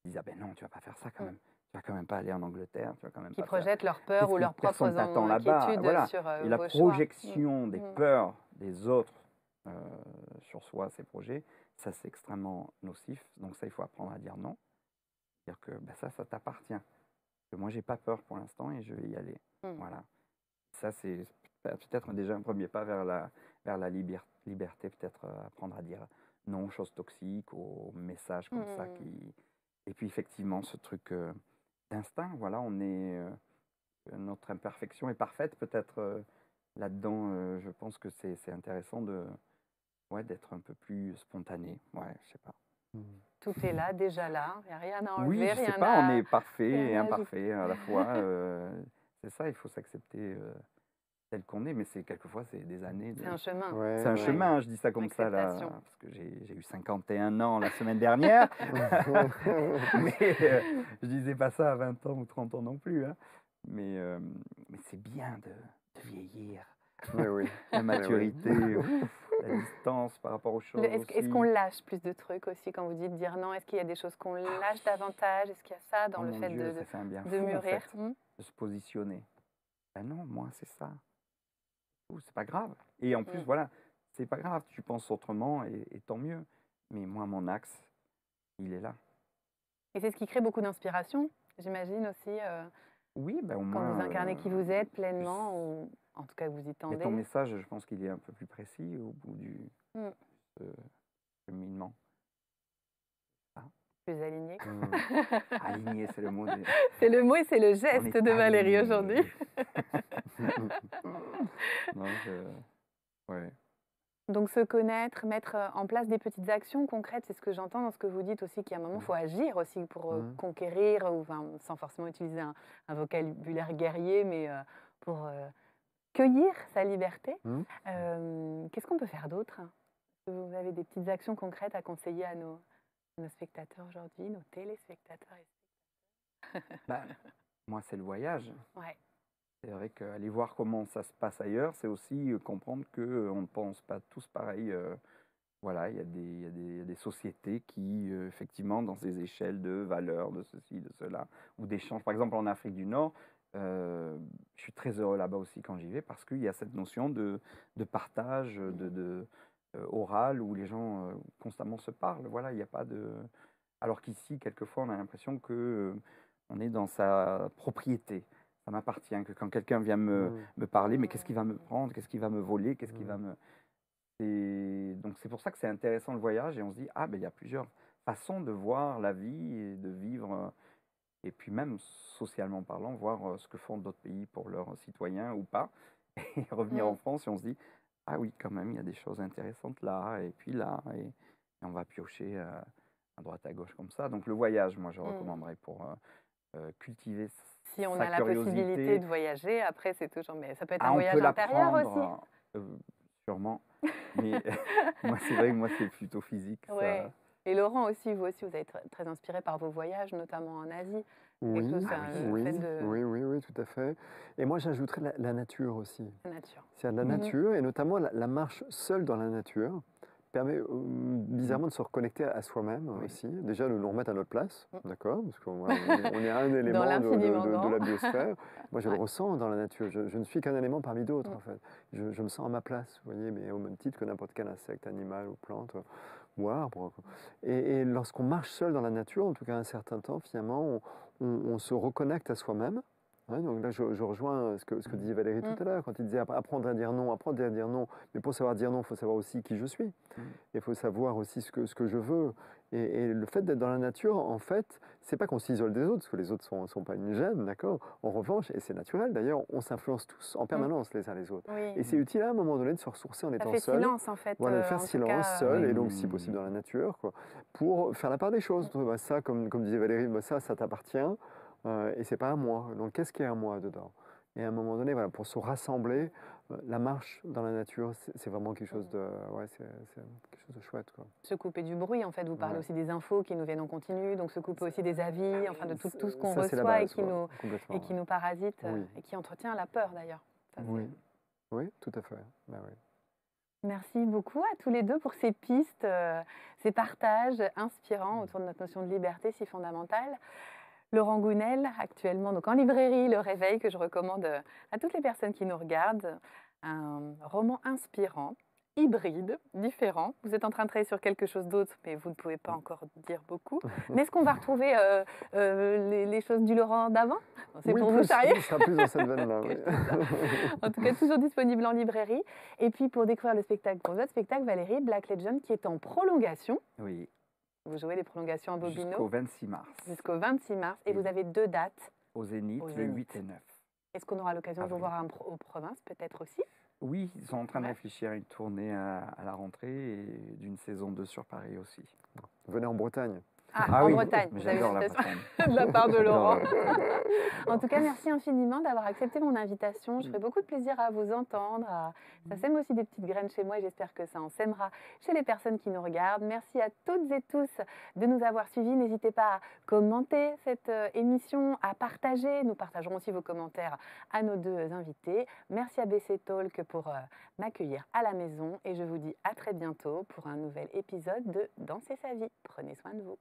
qui disent « Ah ben non, tu vas pas faire ça quand même. Tu vas quand même pas aller en Angleterre. Tu vas quand même qui pas projettent leurs peurs ou leurs propres inquiétudes voilà. sur Et la projection des peurs des autres sur soi, ces projets, ça c'est extrêmement nocif. Donc ça, il faut apprendre à dire non. Dire que ça t'appartient. Que moi, j'ai pas peur pour l'instant et je vais y aller. Voilà. Ça, c'est peut-être déjà un premier pas vers la liberté, peut-être apprendre à dire non aux choses toxiques, aux messages comme ça. Et puis effectivement, ce truc d'instinct, voilà, notre imperfection est parfaite, peut-être là-dedans, je pense que c'est intéressant d'être un peu plus spontané. Ouais, je sais pas. Tout est là, déjà là, il n'y a rien à enlever, Oui, je sais pas, on est parfait et imparfait à la fois. C'est ça, il faut s'accepter tel qu'on est, mais quelquefois c'est des années. C'est un chemin. C'est un chemin, je dis ça comme ça, là, parce que j'ai eu 51 ans la semaine dernière. Mais je disais pas ça à 20 ans ou 30 ans non plus. Hein. Mais c'est bien de vieillir. La maturité, la distance par rapport aux choses. Est-ce qu'on lâche plus de trucs aussi quand vous dites dire non? Est-ce qu'il y a des choses qu'on lâche davantage? Est-ce qu'il y a ça dans le fait ça fait un bien de fou, mûrir, en fait, de se positionner? Ben non, moi c'est ça. C'est pas grave. Et en plus, voilà, c'est pas grave, tu penses autrement et tant mieux. Mais moi, mon axe, il est là. Et c'est ce qui crée beaucoup d'inspiration, j'imagine aussi. Oui, ben au quand moins. Vous incarnez qui vous êtes pleinement, ou en tout cas vous y tendez. Mais ton message, je pense qu'il est un peu plus précis au bout du cheminement. Plus aligné. Aligné, c'est le mot. C'est le mot et c'est le geste de Valérie aujourd'hui. Non, ouais. Donc se connaître, mettre en place des petites actions concrètes, c'est ce que j'entends dans ce que vous dites aussi, qu'à un moment, il faut agir aussi pour conquérir, ou, enfin, sans forcément utiliser un vocabulaire guerrier, mais pour cueillir sa liberté. Qu'est-ce qu'on peut faire d'autre? Est-ce que vous avez des petites actions concrètes à conseiller à nos spectateurs aujourd'hui, nos téléspectateurs Bah, moi, c'est le voyage. Ouais. C'est vrai qu'aller voir comment ça se passe ailleurs, c'est aussi comprendre qu'on ne pense pas tous pareil. Voilà, il y a des sociétés qui, effectivement, dans ces échelles de valeurs, de ceci, de cela, ou d'échanges. Par exemple, en Afrique du Nord, je suis très heureux là-bas aussi quand j'y vais parce qu'il y a cette notion de partage, oral, où les gens constamment se parlent. Voilà, il n'y a pas de... Alors qu'ici, quelquefois, on a l'impression que on est dans sa propriété. Ça m'appartient, que quand quelqu'un vient me parler, mais qu'est-ce qu'il va me prendre, qu'est-ce qu'il va me voler, qu'est-ce qu'il va me... Donc c'est pour ça que c'est intéressant le voyage, et on se dit, ah ben il y a plusieurs façons de voir la vie et de vivre, et puis même socialement parlant, voir ce que font d'autres pays pour leurs citoyens ou pas, et revenir en France et on se dit, ah oui quand même, il y a des choses intéressantes là, et puis là, et on va piocher à droite à gauche comme ça. Donc le voyage, moi je recommanderais pour cultiver si on sa a la curiosité. possibilité de voyager, après c'est toujours... Mais ça peut être un Ah, on voyage peut intérieur l'apprendre, aussi. sûrement. Mais moi, c'est vrai que moi, c'est plutôt physique. Ouais. Ça. Et Laurent aussi, vous aussi, vous êtes très inspiré par vos voyages, notamment en Asie. Oui, Quelque chose, le oui, fait de oui, tout à fait. Et moi, j'ajouterais la nature aussi. la nature. C'est-à-dire la nature, et notamment la marche seule dans la nature, permet bizarrement de se reconnecter à soi-même aussi. Déjà, de nous remettre à notre place, d'accord? Parce qu'on on est un élément de la biosphère. Moi, je le ressens dans la nature. Je ne suis qu'un élément parmi d'autres, en fait. Je me sens à ma place, vous voyez, mais au même titre que n'importe quel insecte, animal ou plante ou arbre. Et lorsqu'on marche seul dans la nature, en tout cas un certain temps, finalement, on se reconnecte à soi-même. Ouais, donc là, je rejoins ce que disait Valérie tout à l'heure, quand il disait apprendre à dire non, apprendre à dire non. Mais pour savoir dire non, il faut savoir aussi qui je suis. Il faut savoir aussi ce que je veux. Et le fait d'être dans la nature, en fait, c'est pas qu'on s'isole des autres, parce que les autres sont pas une gêne, d'accord? En revanche, et c'est naturel d'ailleurs, on s'influence tous en permanence les uns les autres. Oui. Et c'est utile à un moment donné de se ressourcer en étant seul. Ça fait silence, en fait. Voilà, faire silence, seul, et donc si possible dans la nature, quoi, pour faire la part des choses. Bah, ça, comme disait Valérie, bah, ça t'appartient. Et c'est pas à moi. Donc qu'est-ce qui est à moi dedans? Et à un moment donné, voilà, pour se rassembler, la marche dans la nature, c'est vraiment quelque chose de, ouais, c'est quelque chose de chouette, quoi. Se couper du bruit, en fait. Vous parlez aussi des infos qui nous viennent en continu, donc se couper aussi des avis, enfin de tout ce qu'on reçoit base, et qui nous parasite, oui. et qui entretient la peur d'ailleurs. Oui, tout à fait. Ben, oui. Merci beaucoup à tous les deux pour ces pistes, ces partages inspirants autour de notre notion de liberté si fondamentale. Laurent Gounel, actuellement donc en librairie Le Réveil, que je recommande à toutes les personnes qui nous regardent. Un roman inspirant, hybride, différent. Vous êtes en train de travailler sur quelque chose d'autre, mais vous ne pouvez pas encore dire beaucoup. Mais est-ce qu'on va retrouver les choses du Laurent d'avant? C'est pour vous charrier. Ça sera plus dans cette veine-là. Oui. En tout cas, toujours disponible en librairie. Et puis, pour découvrir le spectacle, pour votre spectacle, Valérie, Black Legend, qui est en prolongation. Oui. Vous jouez les prolongations à Bobino. Jusqu'au 26 mars. Jusqu'au 26 mars. Et vous avez 2 dates. Au Zénith, le 8 et 9. Est-ce qu'on aura l'occasion de vous voir aux provinces, peut-être aussi? Oui, ils sont en train de réfléchir à une tournée à la rentrée et d'une saison 2 sur Paris aussi. Venez en Bretagne. Ah, en oui, Bretagne, mais j'adore la Bretagne. De la part de Laurent. En tout cas, merci infiniment d'avoir accepté mon invitation. Je ferai beaucoup de plaisir à vous entendre. Ça sème aussi des petites graines chez moi et j'espère que ça en sèmera chez les personnes qui nous regardent. Merci à toutes et tous de nous avoir suivis. N'hésitez pas à commenter cette émission, à partager. Nous partagerons aussi vos commentaires à nos deux invités. Merci à BC Talk pour m'accueillir à la maison et je vous dis à très bientôt pour un nouvel épisode de Danser sa vie. Prenez soin de vous.